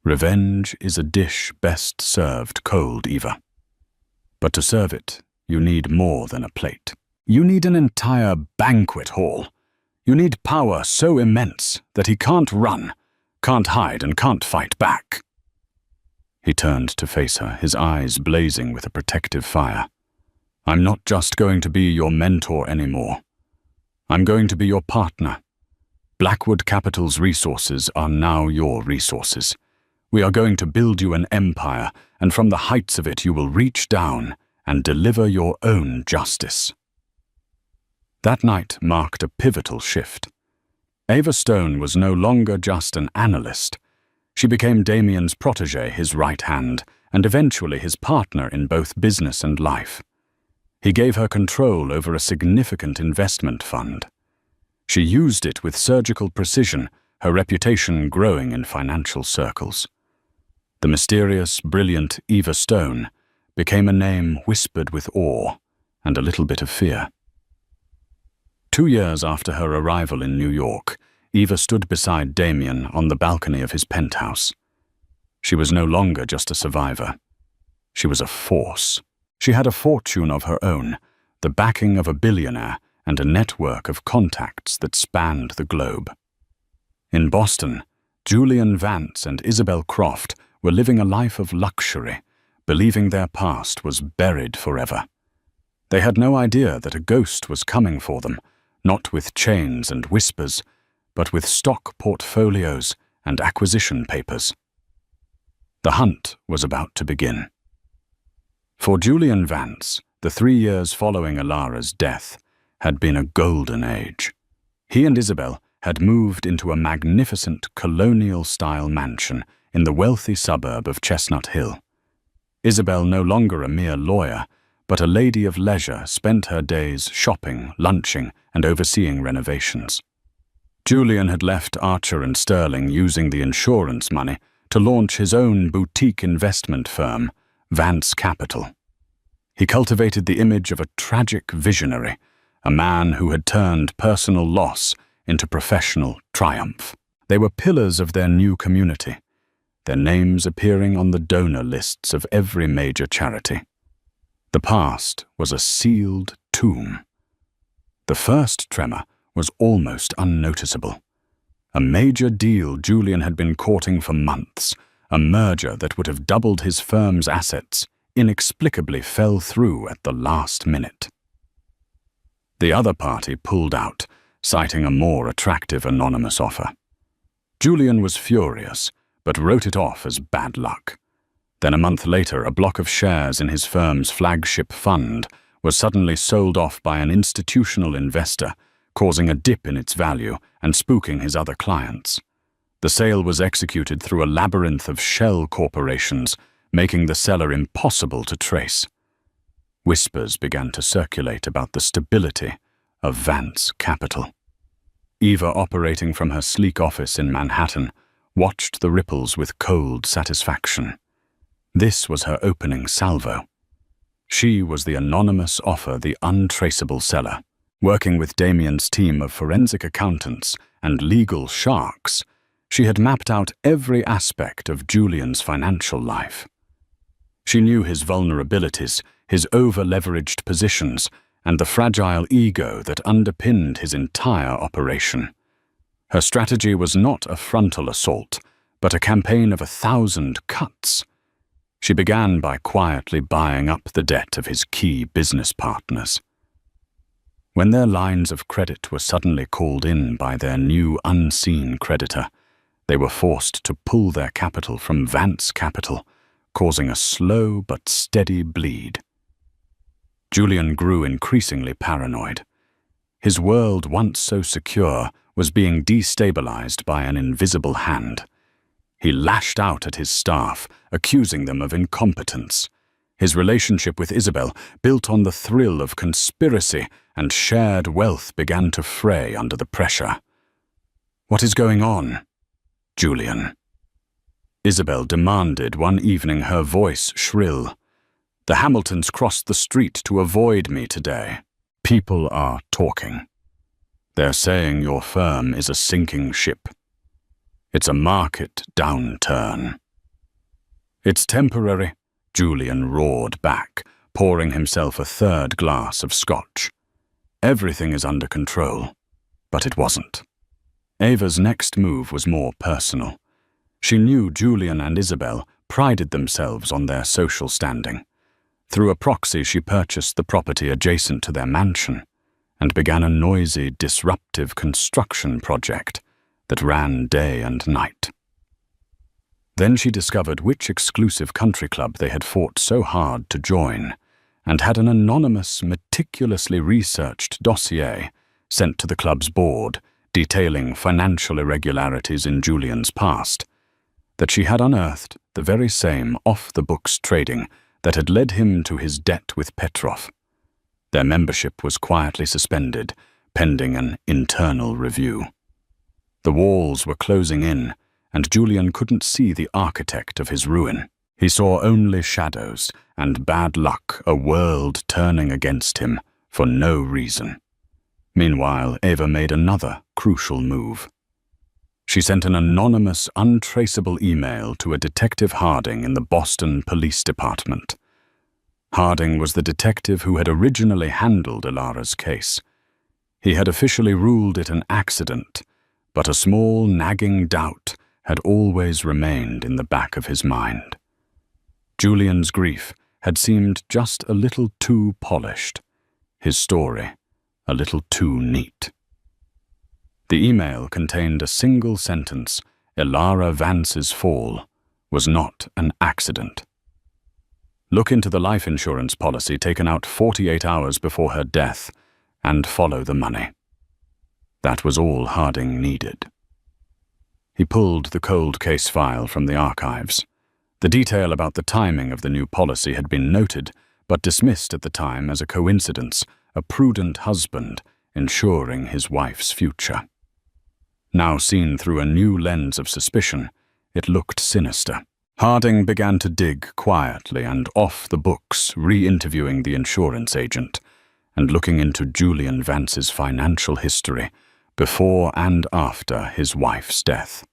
"Revenge is a dish best served cold, Eva. But to serve it, you need more than a plate. You need an entire banquet hall. You need power so immense that he can't run, can't hide, and can't fight back." He turned to face her, his eyes blazing with a protective fire. "I'm not just going to be your mentor anymore. I'm going to be your partner. Blackwood Capital's resources are now your resources. We are going to build you an empire, and from the heights of it you will reach down and deliver your own justice." That night marked a pivotal shift. Eva Stone was no longer just an analyst. She became Damien's protégé, his right hand, and eventually his partner in both business and life. He gave her control over a significant investment fund. She used it with surgical precision, her reputation growing in financial circles. The mysterious, brilliant Eva Stone became a name whispered with awe and a little bit of fear. 2 years after her arrival in New York, Eva stood beside Damien on the balcony of his penthouse. She was no longer just a survivor. She was a force. She had a fortune of her own, the backing of a billionaire, and a network of contacts that spanned the globe. In Boston, Julian Vance and Isabel Croft were living a life of luxury, believing their past was buried forever. They had no idea that a ghost was coming for them, not with chains and whispers, but with stock portfolios and acquisition papers. The hunt was about to begin. For Julian Vance, the 3 years following Alara's death had been a golden age. He and Isabel had moved into a magnificent colonial-style mansion in the wealthy suburb of Chestnut Hill. Isabel, no longer a mere lawyer, but a lady of leisure, spent her days shopping, lunching, and overseeing renovations. Julian had left Archer and Sterling using the insurance money to launch his own boutique investment firm, Vance Capital. He cultivated the image of a tragic visionary, a man who had turned personal loss into professional triumph. They were pillars of their new community, their names appearing on the donor lists of every major charity. The past was a sealed tomb. The first tremor was almost unnoticeable. A major deal Julian had been courting for months, a merger that would have doubled his firm's assets, inexplicably fell through at the last minute. The other party pulled out, citing a more attractive anonymous offer. Julian was furious, but wrote it off as bad luck. Then a month later, a block of shares in his firm's flagship fund was suddenly sold off by an institutional investor, causing a dip in its value and spooking his other clients. The sale was executed through a labyrinth of shell corporations, making the seller impossible to trace. Whispers began to circulate about the stability of Vance Capital. Eva, operating from her sleek office in Manhattan, watched the ripples with cold satisfaction. This was her opening salvo. She was the anonymous offer, the untraceable seller. Working with Damien's team of forensic accountants and legal sharks, she had mapped out every aspect of Julian's financial life. She knew his vulnerabilities, his over-leveraged positions, and the fragile ego that underpinned his entire operation. Her strategy was not a frontal assault, but a campaign of 1,000 cuts. She began by quietly buying up the debt of his key business partners. When their lines of credit were suddenly called in by their new unseen creditor, they were forced to pull their capital from Vance Capital, causing a slow but steady bleed. Julian grew increasingly paranoid. His world, once so secure, was being destabilized by an invisible hand. He lashed out at his staff, accusing them of incompetence. His relationship with Isabel, built on the thrill of conspiracy and shared wealth, began to fray under the pressure. "What is going on, Julian?" Isabel demanded one evening, her voice shrill. "The Hamiltons crossed the street to avoid me today. People are talking. They're saying your firm is a sinking ship. It's a market downturn." "It's temporary," Julian roared back, pouring himself a third glass of scotch. Everything is under control. But it wasn't. Ava's next move was more personal. She knew Julian and Isabel prided themselves on their social standing. Through a proxy, she purchased the property adjacent to their mansion and began a noisy, disruptive construction project that ran day and night. Then she discovered which exclusive country club they had fought so hard to join, and had an anonymous, meticulously researched dossier sent to the club's board detailing financial irregularities in Julian's past, that she had unearthed the very same off-the-books trading that had led him to his debt with Petrov. Their membership was quietly suspended, pending an internal review. The walls were closing in, and Julian couldn't see the architect of his ruin. He saw only shadows and bad luck, a world turning against him for no reason. Meanwhile, Ava made another crucial move. She sent an anonymous, untraceable email to a Detective Harding in the Boston Police Department. Harding was the detective who had originally handled Alara's case. He had officially ruled it an accident, but a small, nagging doubt had always remained in the back of his mind. Julian's grief had seemed just a little too polished, his story a little too neat. The email contained a single sentence: Elara Vance's fall was not an accident. Look into the life insurance policy taken out 48 hours before her death and follow the money. That was all Harding needed. He pulled the cold case file from the archives. The detail about the timing of the new policy had been noted, but dismissed at the time as a coincidence, a prudent husband ensuring his wife's future. Now seen through a new lens of suspicion, it looked sinister. Harding began to dig quietly and off the books, re-interviewing the insurance agent and looking into Julian Vance's financial history before and after his wife's death.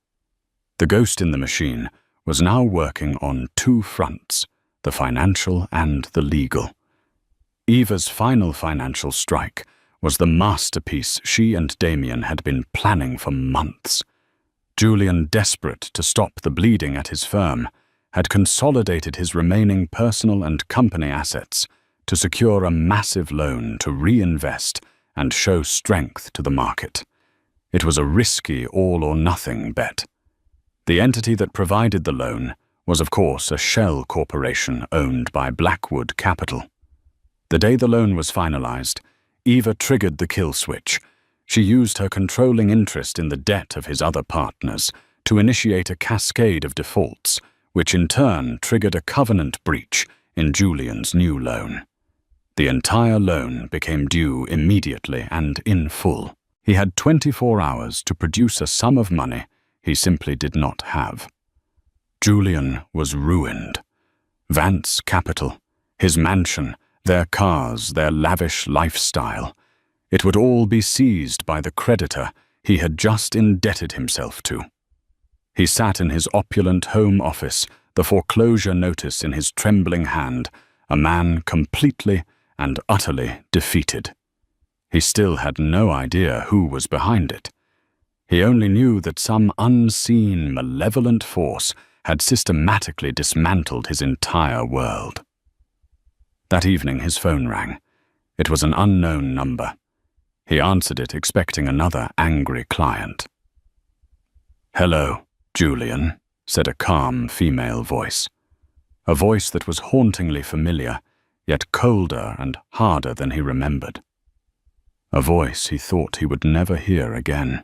The ghost in the machine was now working on two fronts, the financial and the legal. Eva's final financial strike was the masterpiece she and Damien had been planning for months. Julian, desperate to stop the bleeding at his firm, had consolidated his remaining personal and company assets to secure a massive loan to reinvest and show strength to the market. It was a risky all-or-nothing bet. The entity that provided the loan was, of course, a shell corporation owned by Blackwood Capital. The day the loan was finalized, Eva triggered the kill switch. She used her controlling interest in the debt of his other partners to initiate a cascade of defaults, which in turn triggered a covenant breach in Julian's new loan. The entire loan became due immediately and in full. He had 24 hours to produce a sum of money he simply did not have. Julian was ruined. Vance Capital, his mansion, their cars, their lavish lifestyle. It would all be seized by the creditor he had just indebted himself to. He sat in his opulent home office, the foreclosure notice in his trembling hand, a man completely and utterly defeated. He still had no idea who was behind it. He only knew that some unseen, malevolent force had systematically dismantled his entire world. That evening his phone rang. It was an unknown number. He answered it, expecting another angry client. "Hello, Julian," said a calm female voice. A voice that was hauntingly familiar, yet colder and harder than he remembered. A voice he thought he would never hear again.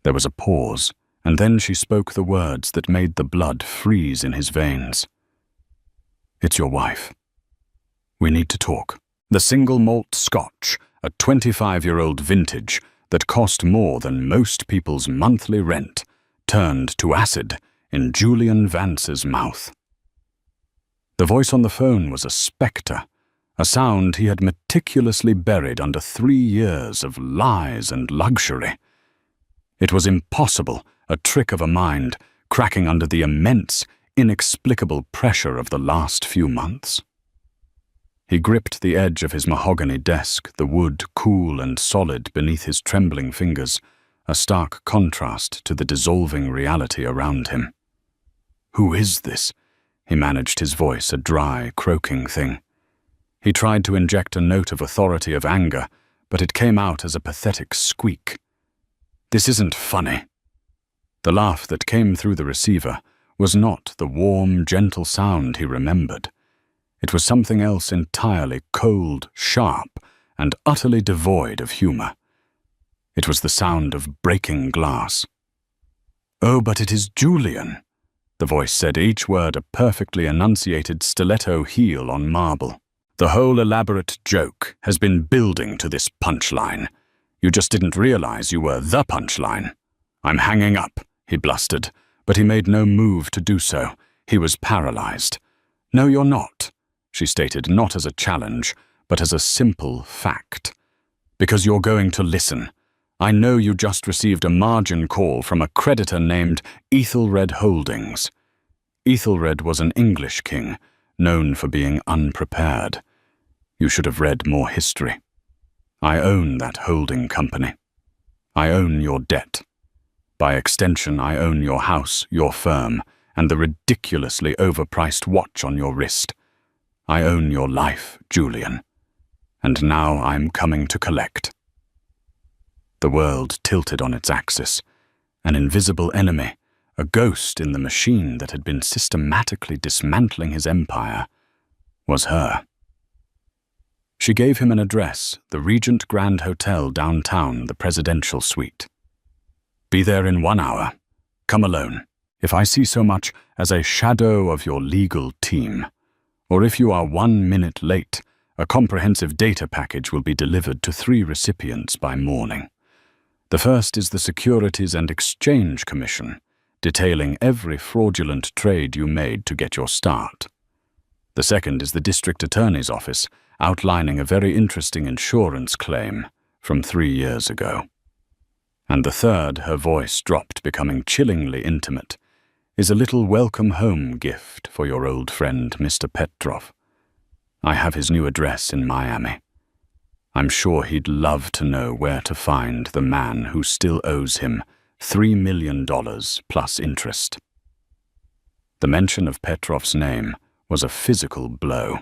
There was a pause, and then she spoke the words that made the blood freeze in his veins. "It's your wife. We need to talk." The single malt scotch, a 25-year-old vintage that cost more than most people's monthly rent, turned to acid in Julian Vance's mouth. The voice on the phone was a spectre, a sound he had meticulously buried under 3 years of lies and luxury. It was impossible, a trick of a mind, cracking under the immense, inexplicable pressure of the last few months. He gripped the edge of his mahogany desk, the wood cool and solid beneath his trembling fingers, a stark contrast to the dissolving reality around him. "Who is this?" He managed his voice, a dry, croaking thing. He tried to inject a note of authority, of anger, but it came out as a pathetic squeak. "This isn't funny." The laugh that came through the receiver was not the warm, gentle sound he remembered. It was something else entirely, cold, sharp, and utterly devoid of humor. It was the sound of breaking glass. "Oh, but it is Julian," the voice said, each word a perfectly enunciated stiletto heel on marble. "The whole elaborate joke has been building to this punchline. You just didn't realize you were the punchline. I'm hanging up," he blustered, but he made no move to do so. He was paralyzed. "No, you're not," she stated, not as a challenge, but as a simple fact. "Because you're going to listen. I know you just received a margin call from a creditor named Ethelred Holdings." Ethelred was an English king, known for being unprepared. You should have read more history. I own that holding company. I own your debt. By extension, I own your house, your firm, and the ridiculously overpriced watch on your wrist. I own your life, Julian. And now I'm coming to collect." The world tilted on its axis. An invisible enemy, a ghost in the machine that had been systematically dismantling his empire, was her. She gave him an address, the Regent Grand Hotel downtown, the presidential suite. "Be there in 1 hour. Come alone. If I see so much as a shadow of your legal team, or if you are 1 minute late, a comprehensive data package will be delivered to 3 recipients by morning. The first is the Securities and Exchange Commission, detailing every fraudulent trade you made to get your start. The second is the District Attorney's Office, outlining a very interesting insurance claim from 3 years ago. And the third," her voice dropped, becoming chillingly intimate, "is a little welcome home gift for your old friend, Mr. Petrov. I have his new address in Miami. I'm sure he'd love to know where to find the man who still owes him $3 million plus interest." The mention of Petrov's name was a physical blow.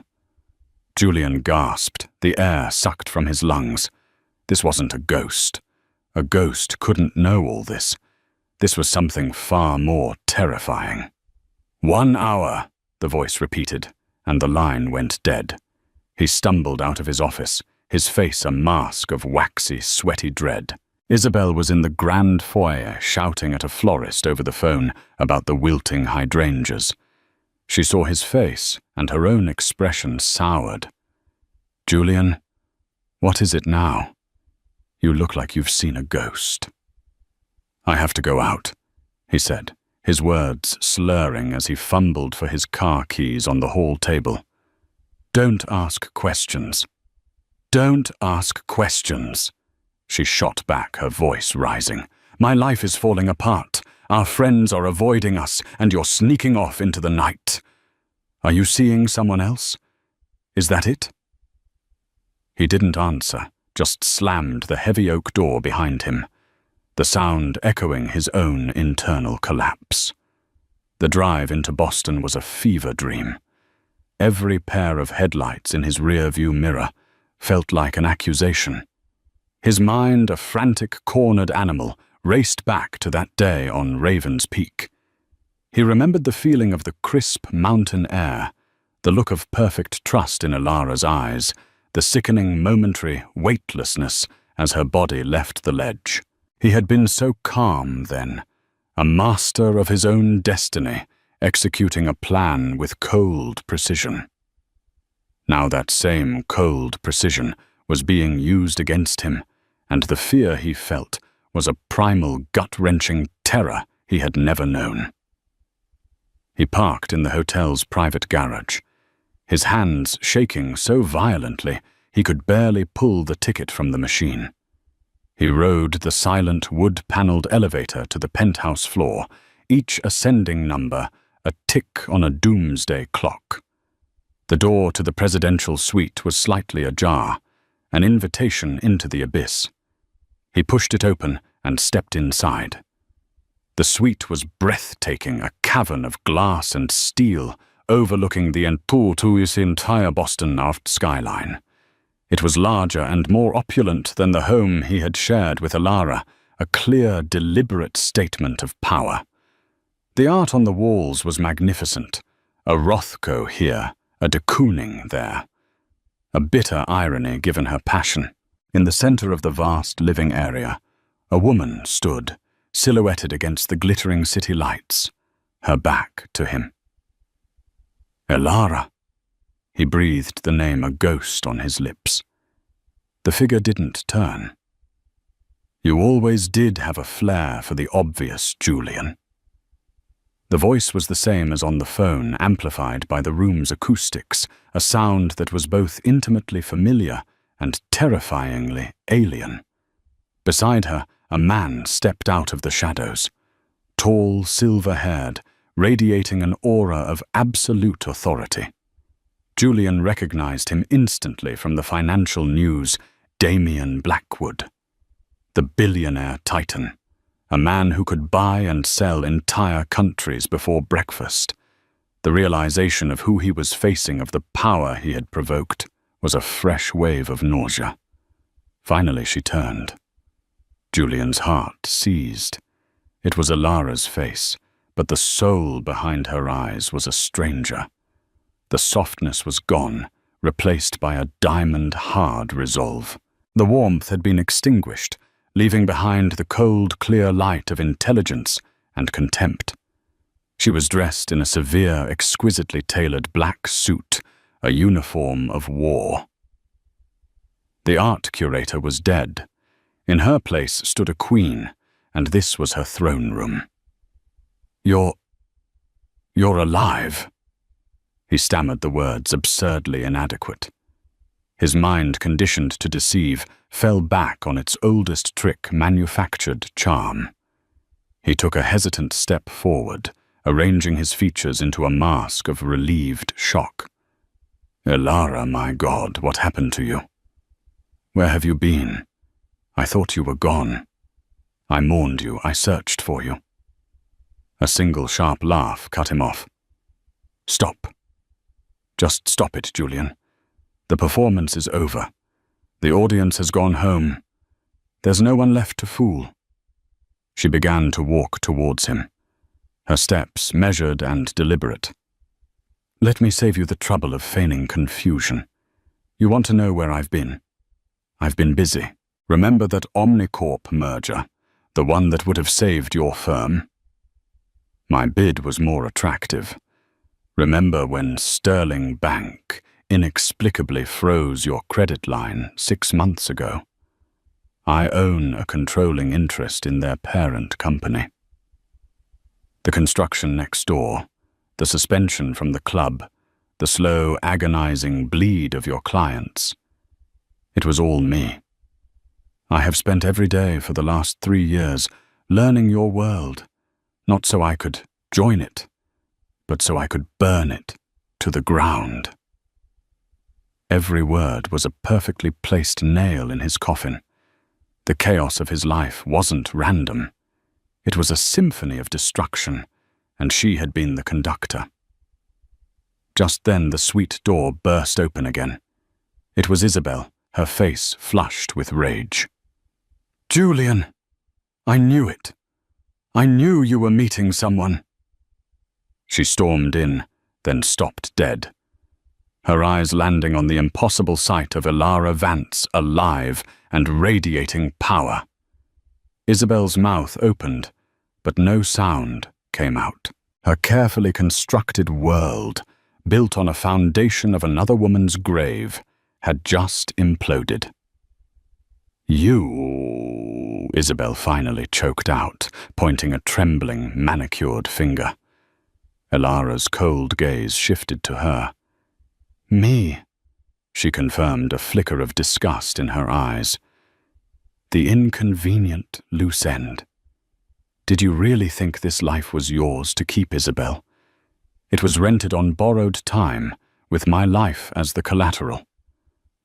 Julian gasped, the air sucked from his lungs. This wasn't a ghost. A ghost couldn't know all this. This was something far more terrifying. 1 hour, the voice repeated, and the line went dead. He stumbled out of his office, his face a mask of waxy, sweaty dread. Isabel was in the grand foyer shouting at a florist over the phone about the wilting hydrangeas. She saw his face, and her own expression soured. "Julian, what is it now? You look like you've seen a ghost." "I have to go out," he said, his words slurring as he fumbled for his car keys on the hall table. "Don't ask questions. Don't ask questions," she shot back, her voice rising. "My life is falling apart. Our friends are avoiding us, and you're sneaking off into the night. Are you seeing someone else? Is that it?" He didn't answer, just slammed the heavy oak door behind him, the sound echoing his own internal collapse. The drive into Boston was a fever dream. Every pair of headlights in his rearview mirror felt like an accusation. His mind, a frantic, cornered animal, raced back to that day on Raven's Peak. He remembered the feeling of the crisp mountain air, the look of perfect trust in Alara's eyes, the sickening momentary weightlessness as her body left the ledge. He had been so calm then, a master of his own destiny, executing a plan with cold precision. Now that same cold precision was being used against him, and the fear he felt was a primal, gut-wrenching terror he had never known. He parked in the hotel's private garage, his hands shaking so violently he could barely pull the ticket from the machine. He rode the silent wood-paneled elevator to the penthouse floor, each ascending number a tick on a doomsday clock. The door to the presidential suite was slightly ajar, an invitation into the abyss. He pushed it open and stepped inside. The suite was breathtaking, a cavern of glass and steel overlooking the entire Boston aft skyline. It was larger and more opulent than the home he had shared with Alara, a clear, deliberate statement of power. The art on the walls was magnificent, a Rothko here, a de Kooning there. A bitter irony given her passion. In the center of the vast living area, a woman stood, silhouetted against the glittering city lights, her back to him. "Alara." He breathed the name, a ghost on his lips. The figure didn't turn. "You always did have a flair for the obvious, Julian." The voice was the same as on the phone, amplified by the room's acoustics, a sound that was both intimately familiar and terrifyingly alien. Beside her, a man stepped out of the shadows, tall, silver-haired, radiating an aura of absolute authority. Julian recognized him instantly from the financial news, Damian Blackwood, the billionaire titan, a man who could buy and sell entire countries before breakfast. The realization of who he was facing, of the power he had provoked, was a fresh wave of nausea. Finally she turned. Julian's heart seized. It was Alara's face, but the soul behind her eyes was a stranger. The softness was gone, replaced by a diamond-hard resolve. The warmth had been extinguished, leaving behind the cold, clear light of intelligence and contempt. She was dressed in a severe, exquisitely tailored black suit, a uniform of war. The art curator was dead. In her place stood a queen, and this was her throne room. You're alive," he stammered the words, absurdly inadequate. His mind, conditioned to deceive, fell back on its oldest trick, manufactured charm. He took a hesitant step forward, arranging his features into a mask of relieved shock. "Alara, my God, what happened to you? Where have you been? I thought you were gone. I mourned you, I searched for you." A single sharp laugh cut him off. "Stop. Just stop it, Julian. The performance is over. The audience has gone home. There's no one left to fool." She began to walk towards him, her steps measured and deliberate. "Let me save you the trouble of feigning confusion. You want to know where I've been? I've been busy. Remember that Omnicorp merger, the one that would have saved your firm? My bid was more attractive. Remember when Sterling Bank inexplicably froze your credit line 6 months ago? I own a controlling interest in their parent company. The construction next door, the suspension from the club, the slow, agonizing bleed of your clients. It was all me. I have spent every day for the last 3 years learning your world, not so I could join it, but so I could burn it to the ground." Every word was a perfectly placed nail in his coffin. The chaos of his life wasn't random. It was a symphony of destruction, and she had been the conductor. Just then the suite door burst open again. It was Isabel, her face flushed with rage. "Julian! I knew it. I knew you were meeting someone." She stormed in, then stopped dead, her eyes landing on the impossible sight of Alara Vance alive and radiating power. Isabel's mouth opened, but no sound came out. Her carefully constructed world, built on a foundation of another woman's grave, had just imploded. "You," Isabel finally choked out, pointing a trembling, manicured finger. Alara's cold gaze shifted to her. "Me," she confirmed, a flicker of disgust in her eyes. "The inconvenient loose end. Did you really think this life was yours to keep, Isabel? It was rented on borrowed time, with my life as the collateral.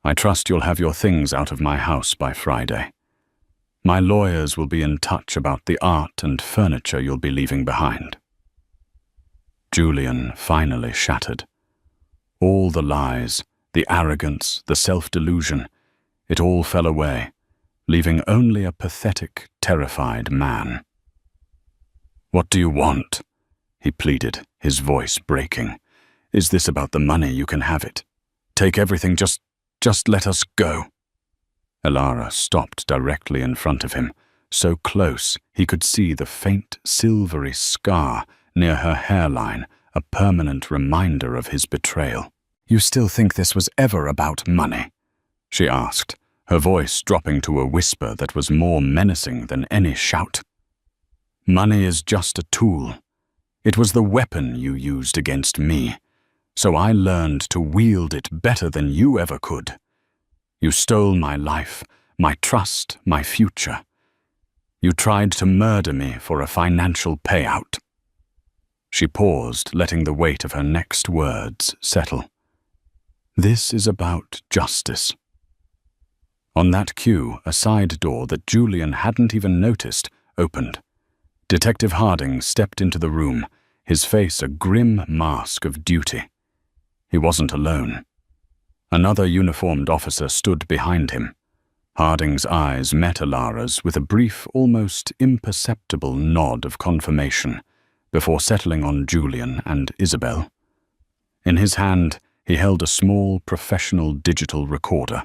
I trust you'll have your things out of my house by Friday. My lawyers will be in touch about the art and furniture you'll be leaving behind." Julian finally shattered. All the lies, the arrogance, the self-delusion, it all fell away, leaving only a pathetic, terrified man. "What do you want?" he pleaded, his voice breaking. "Is this about the money? You can have it. Take everything, just let us go." Alara stopped directly in front of him, so close he could see the faint, silvery scar near her hairline, a permanent reminder of his betrayal. "You still think this was ever about money?" she asked, her voice dropping to a whisper that was more menacing than any shout. "Money is just a tool. It was the weapon you used against me, so I learned to wield it better than you ever could. You stole my life, my trust, my future. You tried to murder me for a financial payout." She paused, letting the weight of her next words settle. "This is about justice." On that cue, a side door that Julian hadn't even noticed opened. Detective Harding stepped into the room, his face a grim mask of duty. He wasn't alone. Another uniformed officer stood behind him. Harding's eyes met Alara's with a brief, almost imperceptible nod of confirmation before settling on Julian and Isabel. In his hand, he held a small professional digital recorder.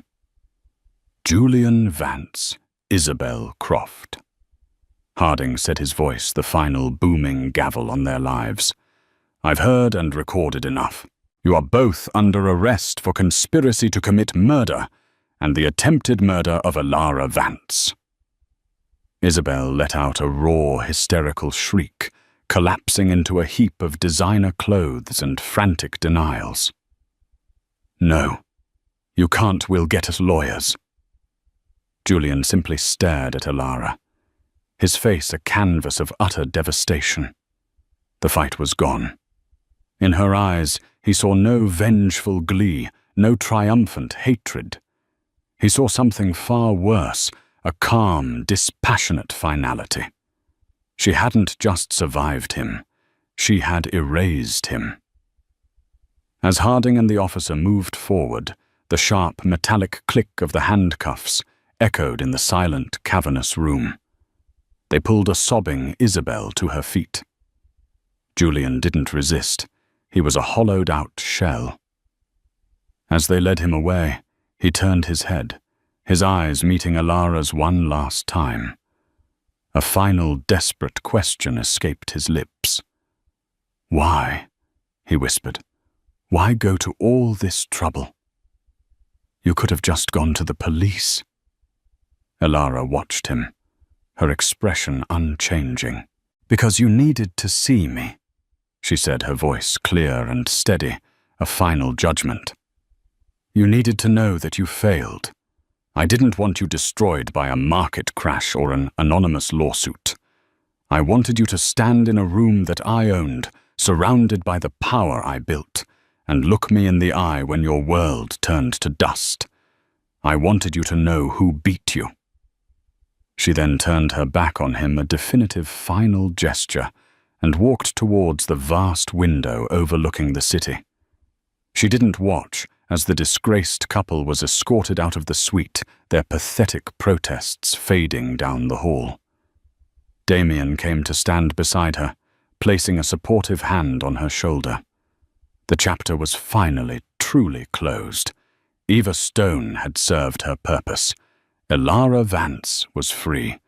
Julian Vance, Isabel Croft. Harding set his voice the final booming gavel on their lives. I've heard and recorded enough. You are both under arrest for conspiracy to commit murder and the attempted murder of Alara Vance. Isabel let out a raw, hysterical shriek, collapsing into a heap of designer clothes and frantic denials. No, you can't. We'll get us lawyers. Julian simply stared at Alara, his face a canvas of utter devastation. The fight was gone. In her eyes, he saw no vengeful glee, no triumphant hatred. He saw something far worse, a calm, dispassionate finality. She hadn't just survived him, she had erased him. As Harding and the officer moved forward, the sharp, metallic click of the handcuffs echoed in the silent, cavernous room. They pulled a sobbing Isabel to her feet. Julian didn't resist. He was a hollowed-out shell. As they led him away, he turned his head, his eyes meeting Alara's one last time. A final, desperate question escaped his lips. Why? He whispered. Why go to all this trouble? You could have just gone to the police. Alara watched him, her expression unchanging. Because you needed to see me, she said, her voice clear and steady, a final judgment. You needed to know that you failed. I didn't want you destroyed by a market crash or an anonymous lawsuit. I wanted you to stand in a room that I owned, surrounded by the power I built, and look me in the eye when your world turned to dust. I wanted you to know who beat you. She then turned her back on him, a definitive final gesture, and walked towards the vast window overlooking the city. She didn't watch as the disgraced couple was escorted out of the suite, their pathetic protests fading down the hall. Damien came to stand beside her, placing a supportive hand on her shoulder. The chapter was finally, truly closed. Eva Stone had served her purpose. Alara Vance was free.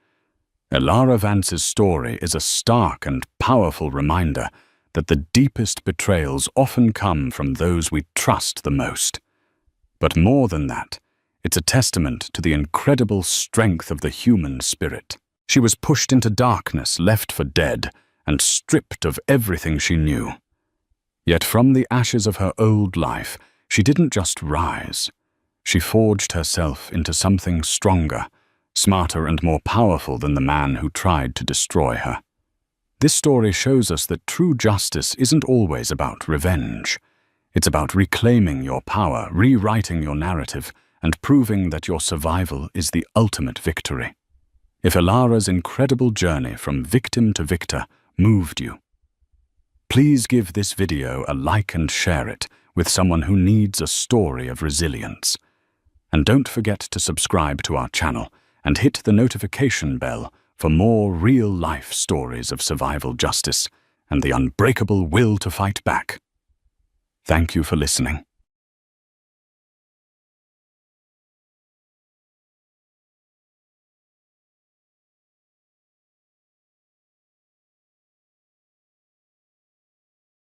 Alara Vance's story is a stark and powerful reminder that the deepest betrayals often come from those we trust the most. But more than that, it's a testament to the incredible strength of the human spirit. She was pushed into darkness, left for dead, and stripped of everything she knew. Yet from the ashes of her old life, she didn't just rise. She forged herself into something stronger, smarter and more powerful than the man who tried to destroy her. This story shows us that true justice isn't always about revenge. It's about reclaiming your power, rewriting your narrative, and proving that your survival is the ultimate victory. If Alara's incredible journey from victim to victor moved you, please give this video a like and share it with someone who needs a story of resilience. And don't forget to subscribe to our channel and hit the notification bell for more real-life stories of survival justice and the unbreakable will to fight back. Thank you for listening.